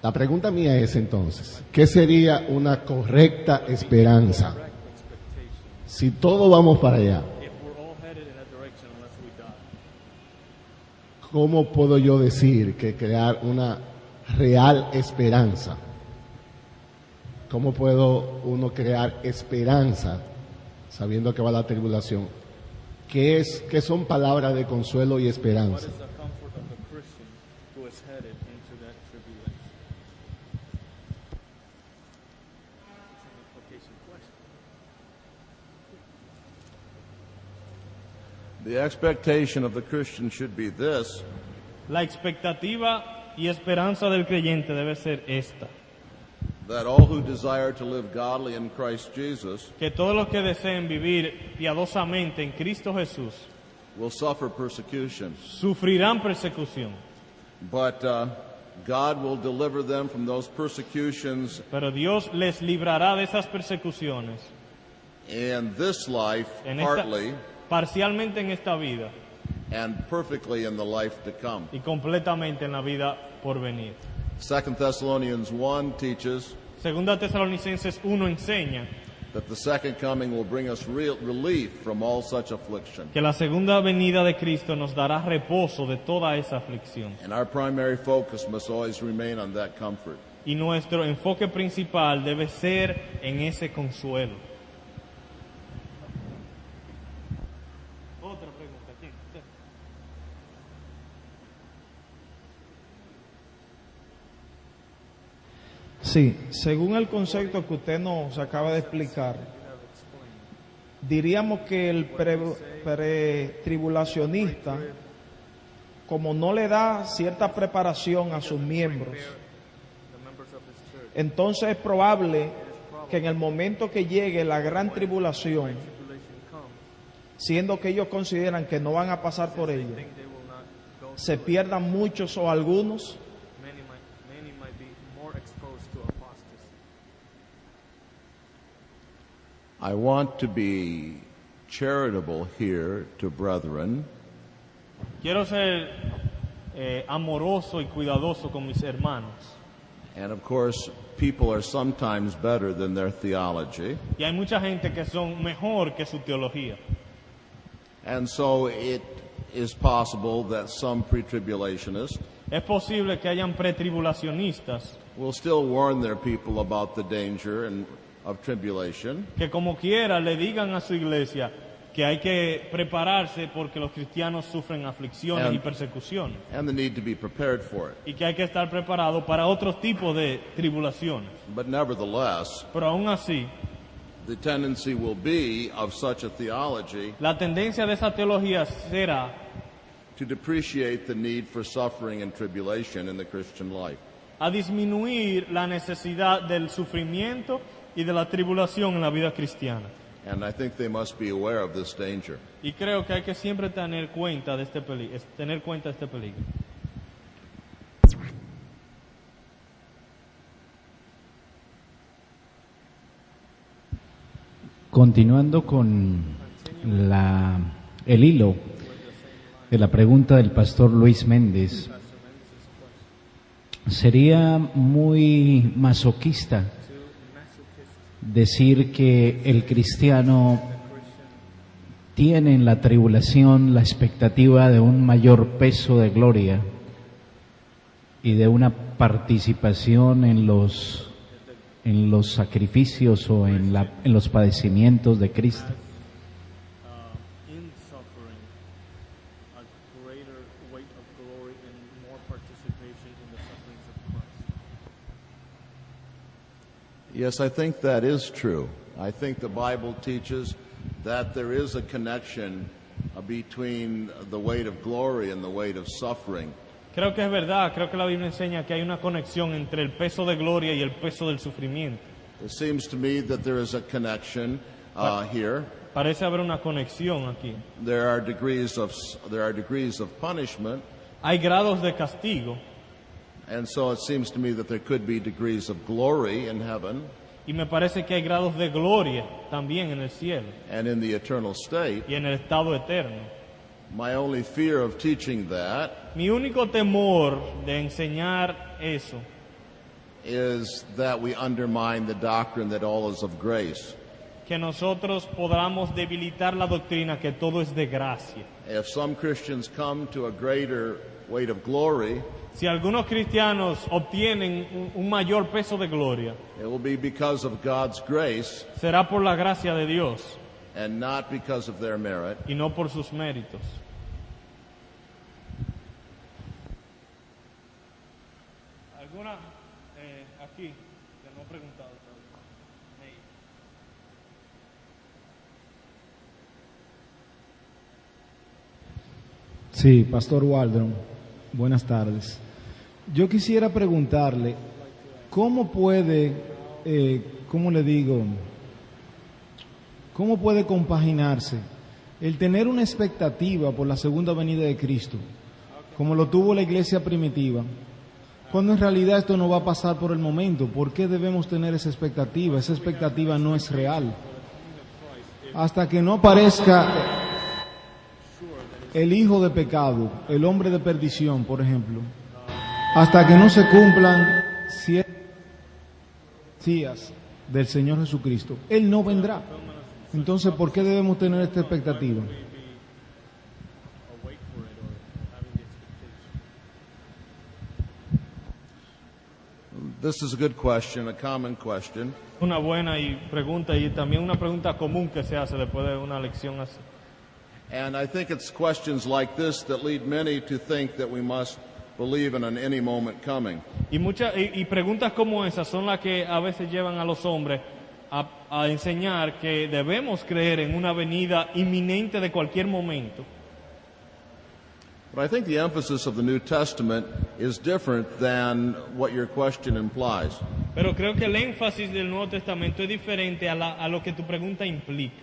La pregunta mía es entonces, ¿qué sería una correcta esperanza? Si todos vamos para allá, ¿cómo puedo yo decir que crear una real esperanza? ¿Cómo puedo uno crear esperanza sabiendo que va la tribulación? ¿Qué son palabras de consuelo y esperanza? The expectation of the Christian should be this: La expectativa y esperanza del creyente debe ser esta: that all who desire to live godly in Christ Jesus que todos los que deseen vivir piadosamente en Cristo Jesús will suffer persecution, sufrirán persecución, but God will deliver them from those persecutions pero Dios les librará de esas persecuciones in this life, partly, parcialmente en esta vida and perfectly in the life to come. y completamente en la vida por venir. 2 Thessalonians 1 teaches Segunda Tesalonicenses 1 enseña that the second coming will bring us real relief from all such affliction. que la segunda venida de Cristo nos dará reposo de toda esa aflicción. And our primary focus must always remain on that comfort. Y nuestro enfoque principal debe ser en ese consuelo. Otra pregunta, ¿quién? ¿Usted? Sí, según el concepto que usted nos acaba de explicar, diríamos que el pretribulacionista, como no le da cierta preparación a sus miembros, entonces es probable que en el momento que llegue la gran tribulación, siendo que ellos consideran que no van a pasar por ello, se pierdan muchos o algunos. Many might be more exposed to apostasy. I want to be charitable here to brethren, Quiero ser amoroso y cuidadoso con mis hermanos. and of course, people are sometimes better than their theology, Y hay mucha gente que son mejor que su teología. and so it is possible that some pre-tribulationists Es posible que hayan pretribulacionistas will still warn their people about the danger of tribulation, que como quiera le digan a su iglesia que hay que prepararse porque los cristianos sufren aflicciones y persecuciones and the need to be prepared for it. y que hay que estar preparado para otros tipos de tribulaciones. But nevertheless, Pero aún así, the tendency will be of such a theology la tendencia de esa teología será to depreciate the need for suffering and tribulation in the Christian life. a disminuir la necesidad del sufrimiento y de la tribulación en la vida cristiana. And I think they must be aware of this danger. Y creo que hay que siempre tener cuenta de este peligro. Continuando con el hilo de la pregunta del pastor Luis Méndez, sería muy masoquista decir que el cristiano tiene en la tribulación la expectativa de un mayor peso de gloria y de una participación en los sacrificios o en los padecimientos de Cristo. In suffering, a greater weight of glory and more participation in the sufferings of Christ. Yes, I think that is true. I think the Bible teaches that there is a connection between the weight of glory and the weight of suffering. Creo que es verdad, creo que la Biblia enseña que hay una conexión entre el peso de gloria y el peso del sufrimiento. It seems to me that there is a connection here. Parece haber una conexión aquí. There are degrees of punishment, Hay grados de castigo and so it seems to me that there could be degrees of glory in heaven y me parece que hay grados de gloria también en el cielo and in the eternal state. y en el estado eterno. My only fear of teaching that Mi único temor de enseñar eso is that we undermine the doctrine that all is of grace. que nosotros podamos debilitar la doctrina que todo es de gracia. If some Christians come to a greater weight of glory, Si algunos cristianos obtienen un mayor peso de gloria, it will be because of God's grace será por la gracia de Dios and not because of their merit. y no por sus méritos. ¿Alguna aquí que no he preguntado? Sí, Pastor Waldron, buenas tardes. Yo quisiera preguntarle, ¿cómo puede, cómo le digo, cómo puede compaginarse el tener una expectativa por la segunda venida de Cristo, como lo tuvo la iglesia primitiva, cuando en realidad esto no va a pasar por el momento? ¿Por qué debemos tener esa expectativa? Esa expectativa no es real. Hasta que no aparezca el hijo de pecado, el hombre de perdición, por ejemplo, hasta que no se cumplan 7 días del Señor Jesucristo, Él no vendrá. Entonces, ¿por qué debemos tener esta expectativa? This is a good question, a common question. Una buena pregunta y también una pregunta común que se hace después de una lección así. And I think it's questions like this that lead many to think that we must believe in an any moment coming. Y preguntas como esas son las que a veces llevan a los hombres a enseñar que debemos creer en una venida inminente de cualquier momento. But I think the emphasis of the New Testament is different than what your question implies. Pero creo que el énfasis del Nuevo Testamento es diferente a lo que tu pregunta implica.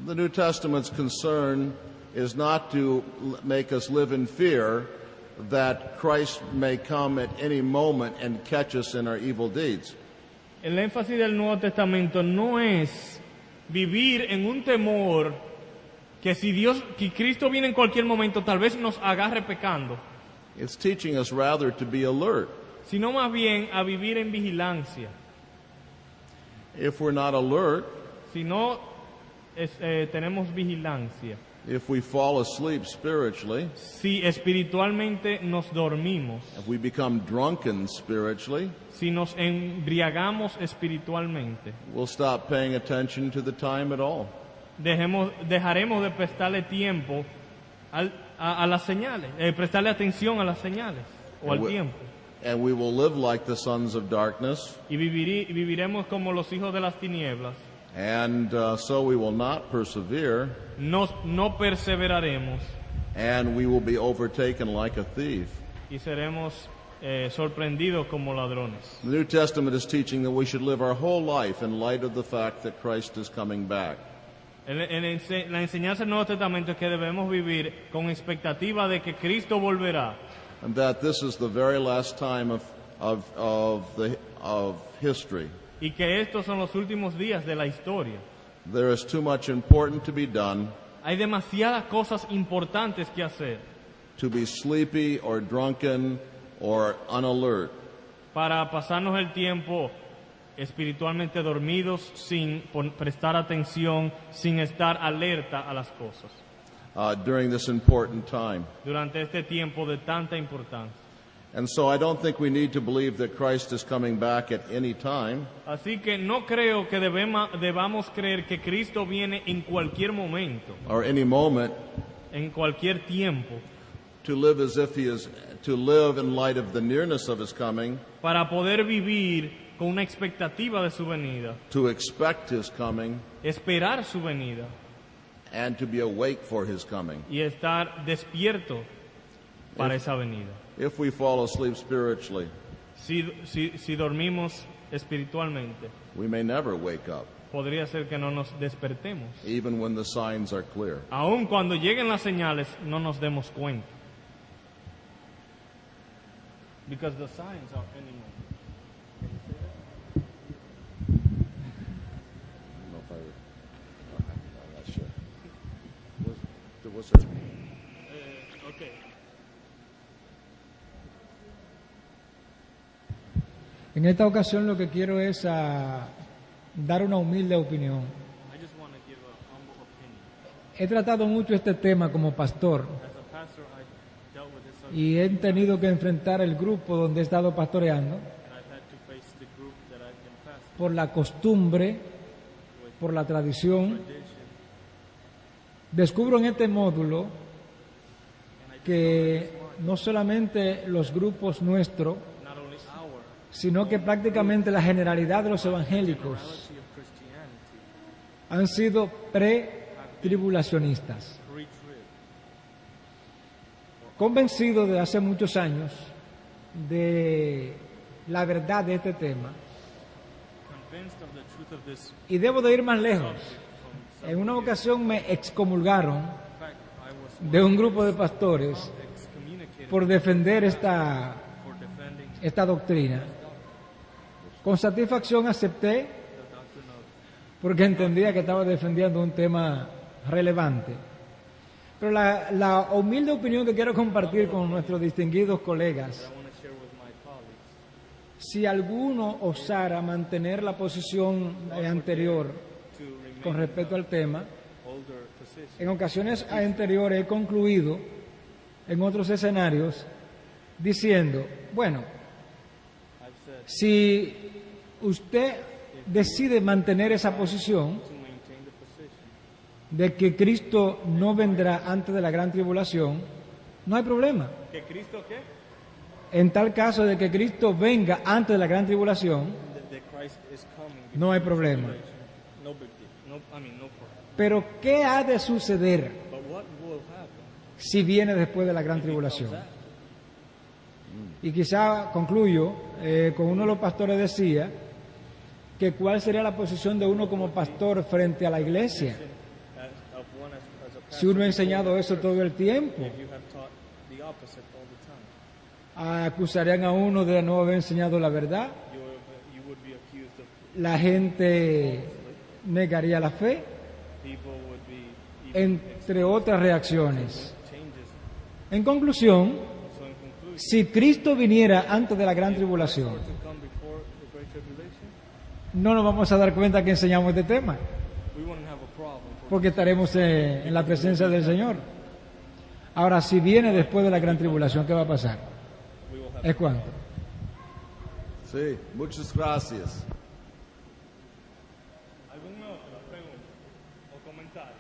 The New Testament's concern is not to make us live in fear that Christ may come at any moment and catch us in our evil deeds. El énfasis del Nuevo Testamento no es vivir en un temor que que Cristo viene en cualquier momento, tal vez nos agarre pecando, It's teaching us rather to be alert. sino más bien a vivir en vigilancia. If we're not alert, Si no tenemos vigilancia, if we fall asleep spiritually, si espiritualmente nos dormimos, if we become drunken spiritually, si nos embriagamos espiritualmente, we'll stop paying attention to the time at all. dejaremos de prestarle tiempo a las señales, prestarle atención a las señales o al tiempo. And we will live like the sons of darkness, Y viviremos como los hijos de las tinieblas. and so we will not persevere, No perseveraremos and we will be overtaken like a thief. y seremos sorprendidos como ladrones. The New Testament is teaching that we should live our whole life in light of the fact that Christ is coming back. La enseñanza del Nuevo Testamento es que debemos vivir con expectativa de que Cristo volverá And that this is the very last time of history. y que estos son los últimos días de la historia. There is too much important to be done Hay demasiadas cosas importantes que hacer to be sleepy or drunken or unalert. para pasarnos el tiempo espiritualmente dormidos, sin prestar atención, sin estar alerta a las cosas, During this important time. durante este tiempo de tanta importancia. And so I don't think we need to believe that Christ is coming back at any time. Así que no creo que debamos creer que Cristo viene en cualquier momento, Or any moment, en cualquier tiempo, to live as if he is, to live in light of the nearness of his coming, para poder vivir con una expectativa de su venida, to expect his coming, esperar su venida and to be awake for his coming. y estar despierto para esa venida. If we fall asleep spiritually, Si dormimos espiritualmente, we may never wake up, podría ser que no nos despertemos. even when the signs are clear. Aun cuando lleguen las señales, no nos demos cuenta. Because the signs are any moment. I don't know if I'm not sure. Was there? Okay. En esta ocasión lo que quiero es dar una humilde opinión. I just want to give a humble opinion. He tratado mucho este tema como pastor As a pastor, I dealt with this subject, y he tenido que enfrentar el grupo donde he estado pastoreando and I've had to face the group that I've been pastoring. por la costumbre, por la tradición. Descubro en este módulo que no solamente los grupos nuestros, Not only our sino que prácticamente la generalidad de los evangélicos reality of Christianity, han sido pre-tribulacionistas. pre-trib, Convencido de hace muchos años de la verdad de este tema, convinced of the truth of this. y debo de ir más lejos. En una ocasión me excomulgaron In fact, I was de un grupo de pastores excommunicated por defender esta for defending esta doctrina. Con satisfacción acepté the doctrine of porque entendía que estaba defendiendo un tema relevante. Pero la humilde opinión que quiero compartir con nuestros distinguidos colegas, I want to share with my colleagues. si alguno osara mantener la posición anterior To remain con respecto al tema, older position. en ocasiones anteriores he concluido en otros escenarios diciendo, bueno, I've said si usted decide mantener esa posición to maintain the position. de que Cristo no vendrá antes de la gran tribulación, no hay problema. ¿Que Cristo qué? En tal caso de que Cristo venga antes de la gran tribulación, That Christ Christ is coming. No hay problema. No big deal. No, I mean, no problem. Pero ¿qué ha de suceder But what will happen? si viene después de la gran tribulación? Y quizá concluyo, con uno de los pastores decía que cuál sería la posición de uno como pastor frente a la iglesia. Of one as a Si uno ha enseñado eso todo el tiempo, if you have taught the opposite all the time, acusarían a uno de no haber enseñado la verdad, you would be accused of la gente negaría la fe, people would be even entre otras reacciones. changes. En conclusión, So in conclusion, si Cristo viniera antes de la gran tribulación, to come before the great tribulation, no nos vamos a dar cuenta que enseñamos este tema, we wouldn't have a problem. porque estaremos en la presencia del Señor. Ahora, si viene después de la gran tribulación, ¿qué va a pasar? ¿Es cuánto? Sí, muchas gracias. ¿Alguna otra pregunta o comentario?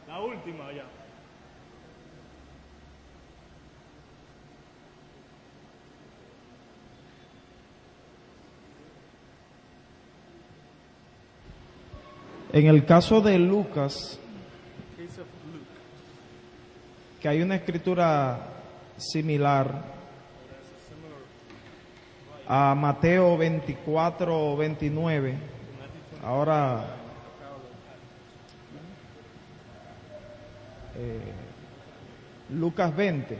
La última ya. En el caso de Lucas, Case of Luke, que hay una escritura similar a Mateo 24, 29. Ahora, Lucas 20.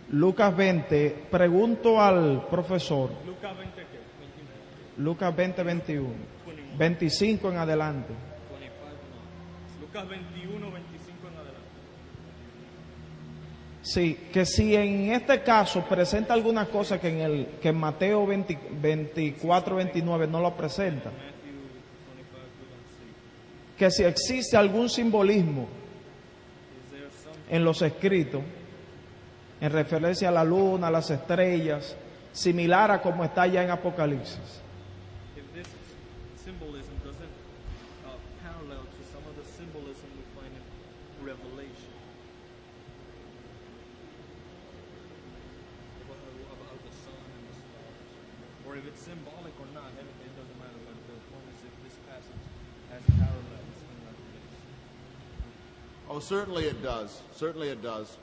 Lucas 20, pregunto al profesor, Lucas 20, ¿qué? Lucas 20, 21, 25 en adelante. Lucas 21, 25 en adelante. Sí, que si en este caso presenta alguna cosa que en Mateo 24, 29 no lo presenta, que si existe algún simbolismo en los escritos en referencia a la luna, a las estrellas, similar a como está ya en Apocalipsis. if this symbolism doesn't parallel to some of the symbolism we find in Revelation about the sun and the stars, or if it's symbolic or not, it doesn't matter. But the point is, if this passage has parallels in Revelation. Oh, certainly it does. Certainly it does.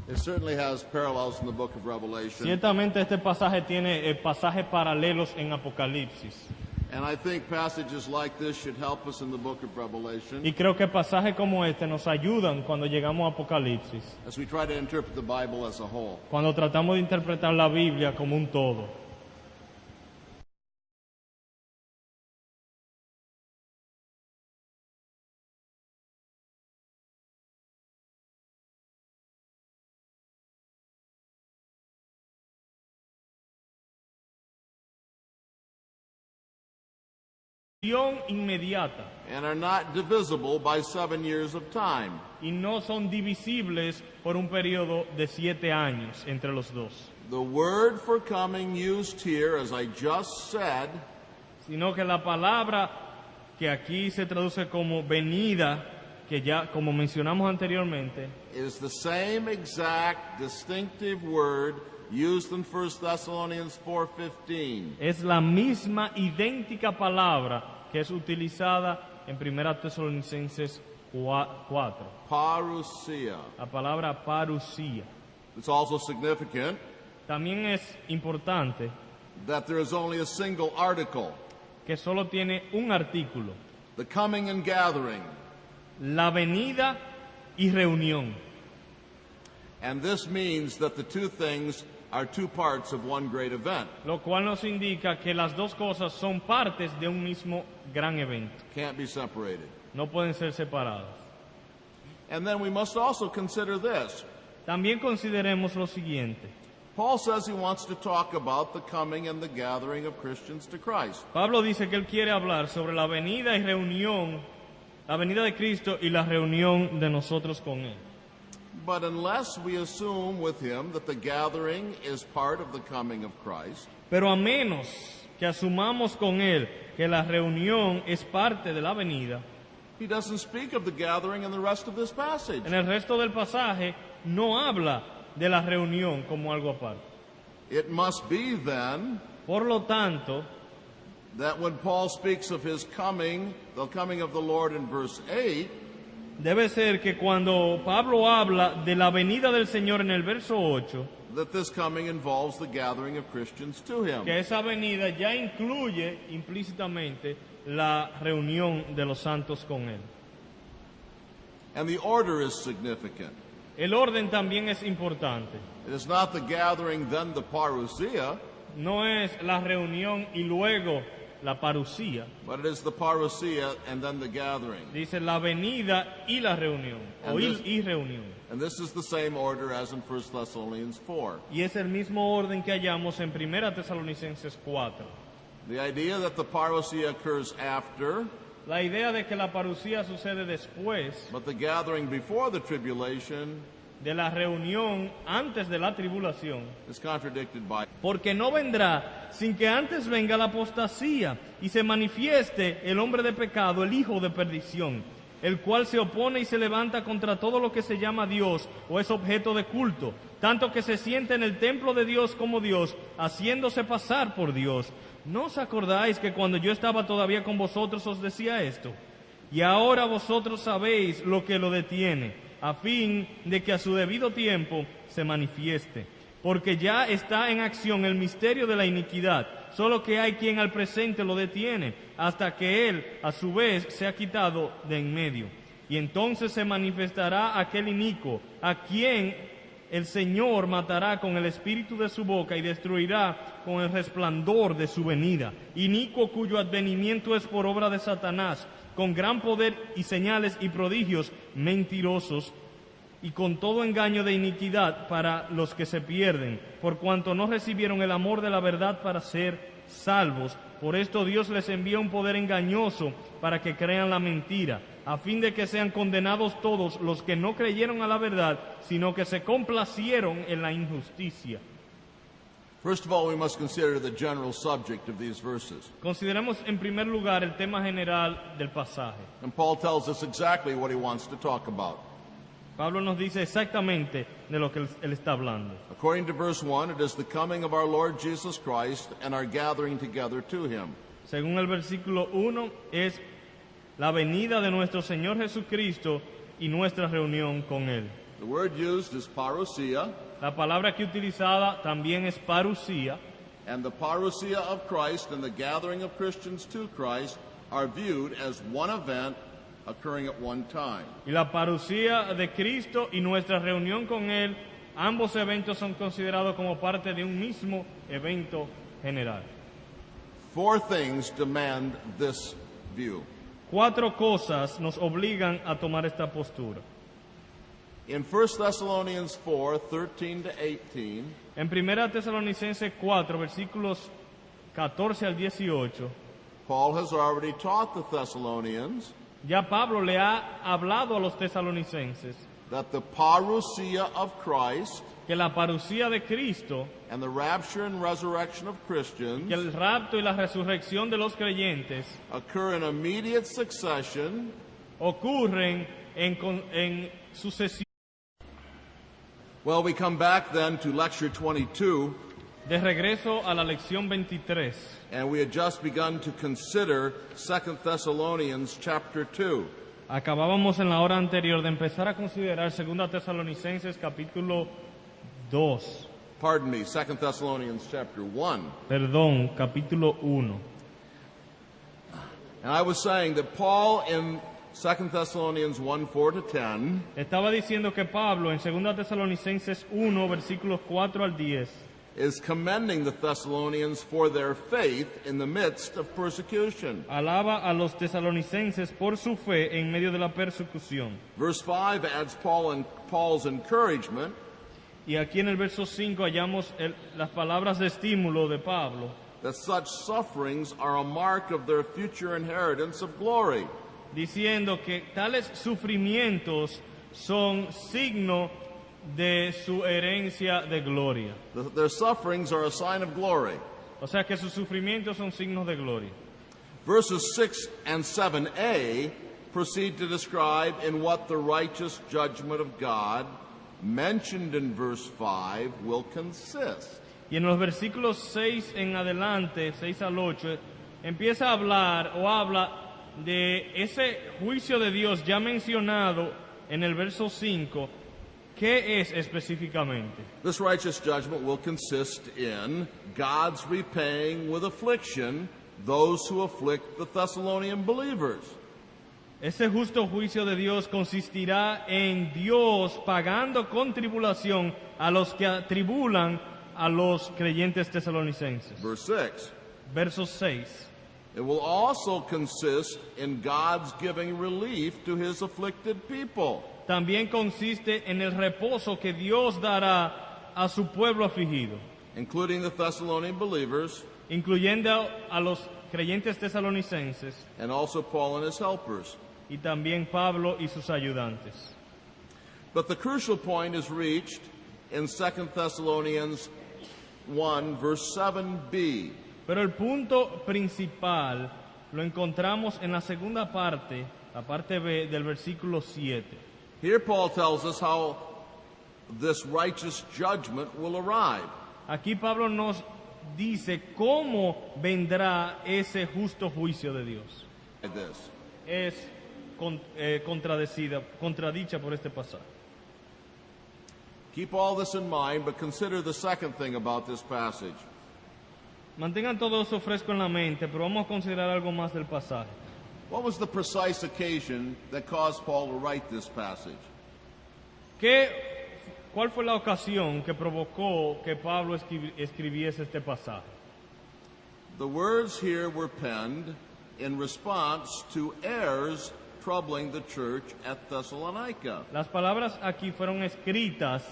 It certainly has parallels in the book of Revelation. Ciertamente este pasaje tiene pasajes paralelos en Apocalipsis. And I think passages like this should help us in the book of Revelation Y creo que pasajes como este nos ayudan cuando llegamos a Apocalipsis, as we try to interpret the Bible as a whole. cuando tratamos de interpretar la Biblia como un todo. Inmediata, And are not divisible by 7 years of time. y no son divisibles por un periodo de 7 años entre los dos, The word for coming used here, as I just said, sino que la palabra que aquí se traduce como venida, que ya como mencionamos anteriormente, is the same exact distinctive word used in 1 Thessalonians 4:15. es la misma idéntica palabra que es utilizada en 1 Tesalonicenses 4, Parousia. la palabra parusía. It's also significant También es importante that there is only a single article, que solo tiene un artículo, the coming and gathering. la venida y reunión. And this means that the two things are two parts of one great event. Lo cual nos indica que las dos cosas son partes de un mismo gran evento. Can't be separated. No pueden ser separadas. And then we must also consider this. También consideremos lo siguiente. Paul says he wants to talk about the coming and the gathering of Christians to Christ. Pablo dice que él quiere hablar sobre la venida y reunión, la venida de Cristo y la reunión de nosotros con Él. But unless we assume with him that the gathering is part of the coming of Christ, Pero a menos que asumamos con Él que la reunión es parte de la venida, he doesn't speak of the gathering in the rest of this passage. en el resto del pasaje no habla de la reunión como algo aparte. It must be then Por lo tanto, that when Paul speaks of his coming, the coming of the Lord in verse 8, debe ser que cuando Pablo habla de la venida del Señor en el verso 8, that this coming involves the gathering of Christians to him. que esa venida ya incluye implícitamente la reunión de los santos con Él. And the order is significant. El orden también es importante. It is not the gathering, then the parousia, No es la reunión y luego la parucía. but it is the parousia and then the gathering. Dice la venida y la reunión, o And this- y reunión. And this is the same order as in 1 Thessalonians 4. Y es el mismo orden que hallamos en 1 Tesalonicenses 4. The idea that the parousia occurs after, La idea de que la parucía sucede después but the gathering before the tribulation de la reunión antes de la tribulación, is contradicted by. porque no vendrá sin que antes venga la apostasía y se manifieste el hombre de pecado, el hijo de perdición, el cual se opone y se levanta contra todo lo que se llama Dios o es objeto de culto, tanto que se siente en el templo de Dios como Dios, haciéndose pasar por Dios. ¿No os acordáis que cuando yo estaba todavía con vosotros os decía esto? Y ahora vosotros sabéis lo que lo detiene, a fin de que a su debido tiempo se manifieste. Porque ya está en acción el misterio de la iniquidad, solo que hay quien al presente lo detiene, hasta que él, a su vez, se ha quitado de en medio. Y entonces se manifestará aquel inicuo, a quien el Señor matará con el espíritu de su boca y destruirá con el resplandor de su venida. Inicuo cuyo advenimiento es por obra de Satanás, con gran poder y señales y prodigios mentirosos, y con todo engaño de iniquidad para los que se pierden, por cuanto no recibieron el amor de la verdad para ser salvos. Por esto Dios les envía un poder engañoso para que crean la mentira, a fin de que sean condenados todos los que no creyeron a la verdad, sino que se complacieron en la injusticia. First of all, we must consider the general subject of these verses. Consideremos en primer lugar el tema general del pasaje. And Paul tells us exactly what he wants to talk about. Pablo nos dice exactamente de lo que él está hablando. According to verse 1, it is the coming of our Lord Jesus Christ and our gathering together to him. Según el versículo 1, es la venida de nuestro Señor Jesucristo y nuestra reunión con Él. The word used is parousia, La palabra aquí utilizada también es parucía, and the parousia of Christ and the gathering of Christians to Christ are viewed as one event occurring at one time. y la parucía de Cristo y nuestra reunión con Él, ambos eventos son considerados como parte de un mismo evento general. Four things demand this view. 4 cosas nos obligan a tomar esta postura. In 1 Thessalonians 4, 13 to 18, En 1 Tesalonicenses 4, versículos 14 al 18, Paul has already taught the Thessalonians ya Pablo le ha hablado a los tesalonicenses that the parousia of Christ que la parucía de Cristo, and the rapture and resurrection of Christians que el rapto y la resurrección de los creyentes occur in immediate succession ocurren en sucesión. Well, we come back then to lecture 22, De regreso a la lección 23, and we had just begun to consider 2 Thessalonians chapter 2. acabábamos en la hora anterior de empezar a considerar 2 Tesalonicenses capítulo 2, Pardon me, 2 Thessalonians chapter 1. perdón, capítulo 1. And I was saying that Paul in 2 Thessalonians 1, 4 to 10 Estaba diciendo que Pablo en 2 Tesalonicenses 1, versículos 4 al 10, is commending the Thessalonians for their faith in the midst of persecution. alaba a los tesalonicenses por su fe en medio de la persecución. Verse 5 adds Paul's encouragement Y aquí en el verso 5 hallamos las palabras de estímulo de Pablo, that such sufferings are a mark of their future inheritance of glory. diciendo que tales sufrimientos son signo de su herencia de gloria. Their sufferings are a sign of glory. O sea que sus sufrimientos son signos de gloria. Verses 6 and 7a proceed to describe in what the righteous judgment of God mentioned in verse 5 will consist. y en los versículos 6 en adelante, 6 al 8, empieza a hablar o habla de ese juicio de Dios ya mencionado en el verso 5. ¿Qué es específicamente? This righteous judgment will consist in God's repaying with affliction those who afflict the Thessalonian believers. Ese justo juicio de Dios consistirá en Dios pagando con tribulación a los que atribulan a los creyentes tesalonicenses. Verse 6. Verso 6. It will also consist in God's giving relief to his afflicted people. También consiste en el reposo que Dios dará a su pueblo afligido, including the Thessalonian believers, incluyendo a los creyentes tesalonicenses, and also Paul and his helpers. Y también Pablo y sus ayudantes. But the crucial point is reached in 2 Thessalonians 1, verse 7b. Pero el punto principal lo encontramos en la segunda parte, la parte B del versículo 7. Here Paul tells us how this righteous judgment will arrive. Aquí Pablo nos dice cómo vendrá ese justo juicio de Dios. This. Es contradicha por este pasaje. Keep all this in mind, but consider the second thing about this passage. Mantengan todo eso fresco en la mente, pero vamos a considerar algo más del pasaje. What was the precise occasion that caused Paul to write this passage? ¿Cuál fue la ocasión que provocó que Pablo escribiese este pasaje? The words here were penned in response to errors troubling the church at Thessalonica. Las palabras aquí fueron escritas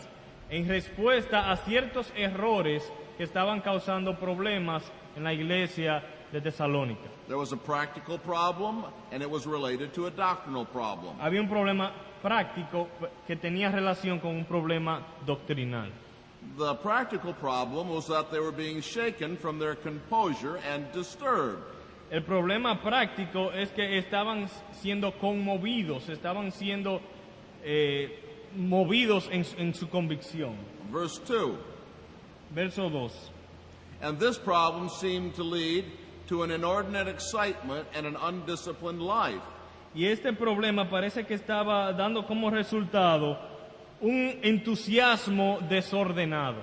en respuesta a ciertos errores que estaban causando problemas en la iglesia de Tesalónica. There was a practical problem, and it was related to a doctrinal problem. Había un problema práctico que tenía relación con un problema doctrinal. The practical problem was that they were being shaken from their composure and disturbed. El problema práctico es que estaban siendo conmovidos, estaban siendo movidos en su convicción. Verse 2. Verso 2. And this problem seemed to lead to an inordinate excitement and an undisciplined life. Y este problema parece que estaba dando como resultado un entusiasmo desordenado.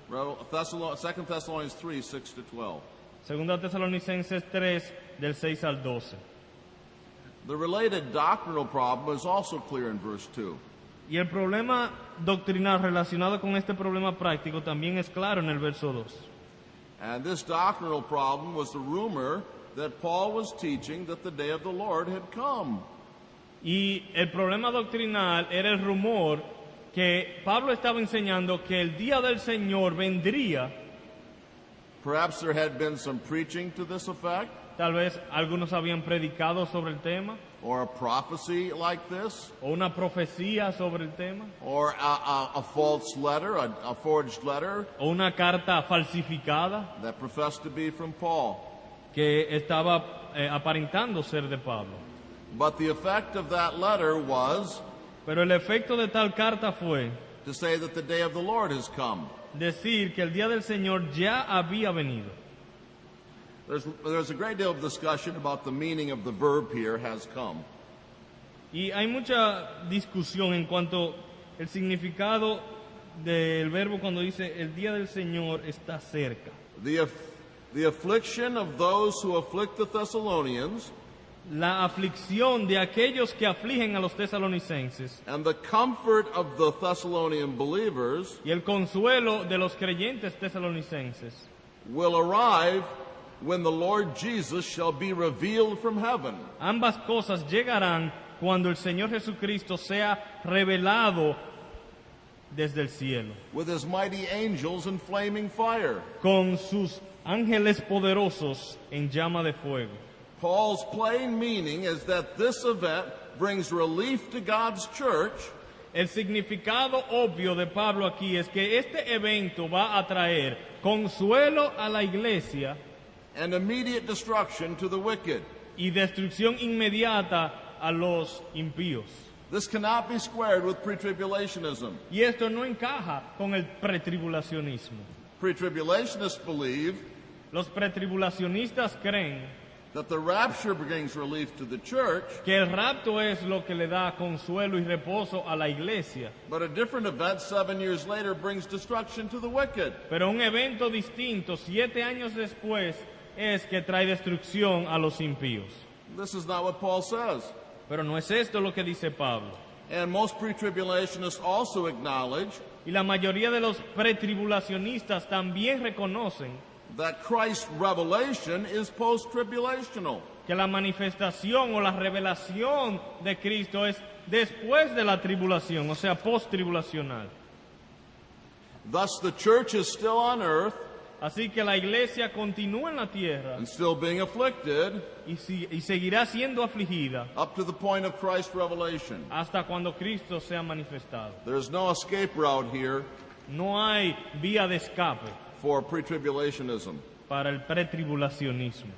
2 Thessalonians 3, 6 to 12. Segunda Tesalonicenses 3, del 6 al 12. The related doctrinal problem is also clear in verse 2. Y el problema doctrinal relacionado con este problema práctico también es claro en el verso 2. And this doctrinal problem was the rumor that Paul was teaching that the day of the Lord had come. Y el problema doctrinal era el rumor que Pablo estaba enseñando que el día del Señor vendría. Perhaps there had been some preaching to this effect. Tal vez algunos habían predicado sobre el tema. Or a prophecy like this. O una profecía sobre el tema. Or a false letter, a forged letter. O una carta falsificada. That professed to be from Paul. Que estaba aparentando ser de Pablo. But the effect of that letter was. Pero el efecto de tal carta fue. To say that the day of the Lord has come. Decir que el día del Señor ya había venido. There's a great deal of discussion about the meaning of the verb here, has come. Y hay mucha discusión en cuanto al significado del verbo cuando dice el día del Señor está cerca. The affliction of those who afflict the Thessalonians. La aflicción de aquellos que afligen a los tesalonicenses. And the comfort of the Thessalonian believers. Y el consuelo de los creyentes tesalonicenses. Will arrive when the Lord Jesus shall be revealed from heaven. Ambas cosas llegarán cuando el Señor Jesucristo sea revelado desde el cielo. With his mighty angels in flaming fire. Con sus ángeles poderosos en llama de fuego. Paul's plain meaning is that this event brings relief to God's church. El significado obvio de Pablo aquí es que este evento va a traer consuelo a la iglesia and immediate destruction to the wicked. Y destrucción inmediata a los impíos. This cannot be squared with pretribulationism. Y esto no encaja con el pretribulacionismo. Pre-tribulationists believe Los pretribulacionistas creen that the rapture brings relief to the church, que el rapto es lo que le da consuelo y reposo a la iglesia, but a different event 7 years later brings destruction to the wicked. pero un evento distinto 7 años después es que trae destrucción a los impíos. This is not what Paul says. Pero no es esto lo que dice Pablo. And most pre-tribulationists also acknowledge Y la mayoría de los pretribulacionistas también reconocen that Christ's revelation is post-tribulational. que la manifestación o la revelación de Cristo es después de la tribulación, o sea, post-tribulacional. Thus the church is still on earth Así que la iglesia continúa en la tierra and still being afflicted y seguirá siendo afligida up to the point of Christ's revelation. hasta cuando Cristo sea manifestado. There's no escape route here No hay vía de escape for pre-tribulationism. para el pretribulacionismo.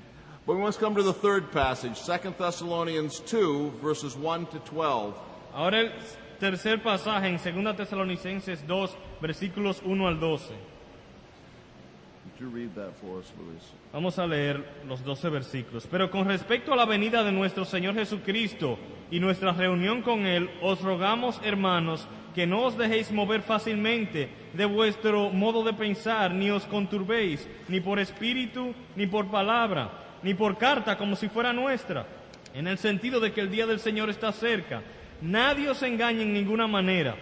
But we must come to the third passage, 2 Thessalonians 2, verses 1 to 12. Ahora el tercer pasaje en 2 Tesalonicenses 2, versículos 1 al 12. Would you read that for us, Luis? Vamos a leer los 12 versículos. Pero con respecto a la venida de nuestro Señor Jesucristo y nuestra reunión con Él, os rogamos, hermanos, que no os dejéis mover fácilmente de vuestro modo de pensar, ni os conturbéis, ni por espíritu, ni por palabra, ni por carta como si fuera nuestra, en el sentido de que el día del Señor está cerca. Nadie os engañe en ninguna manera,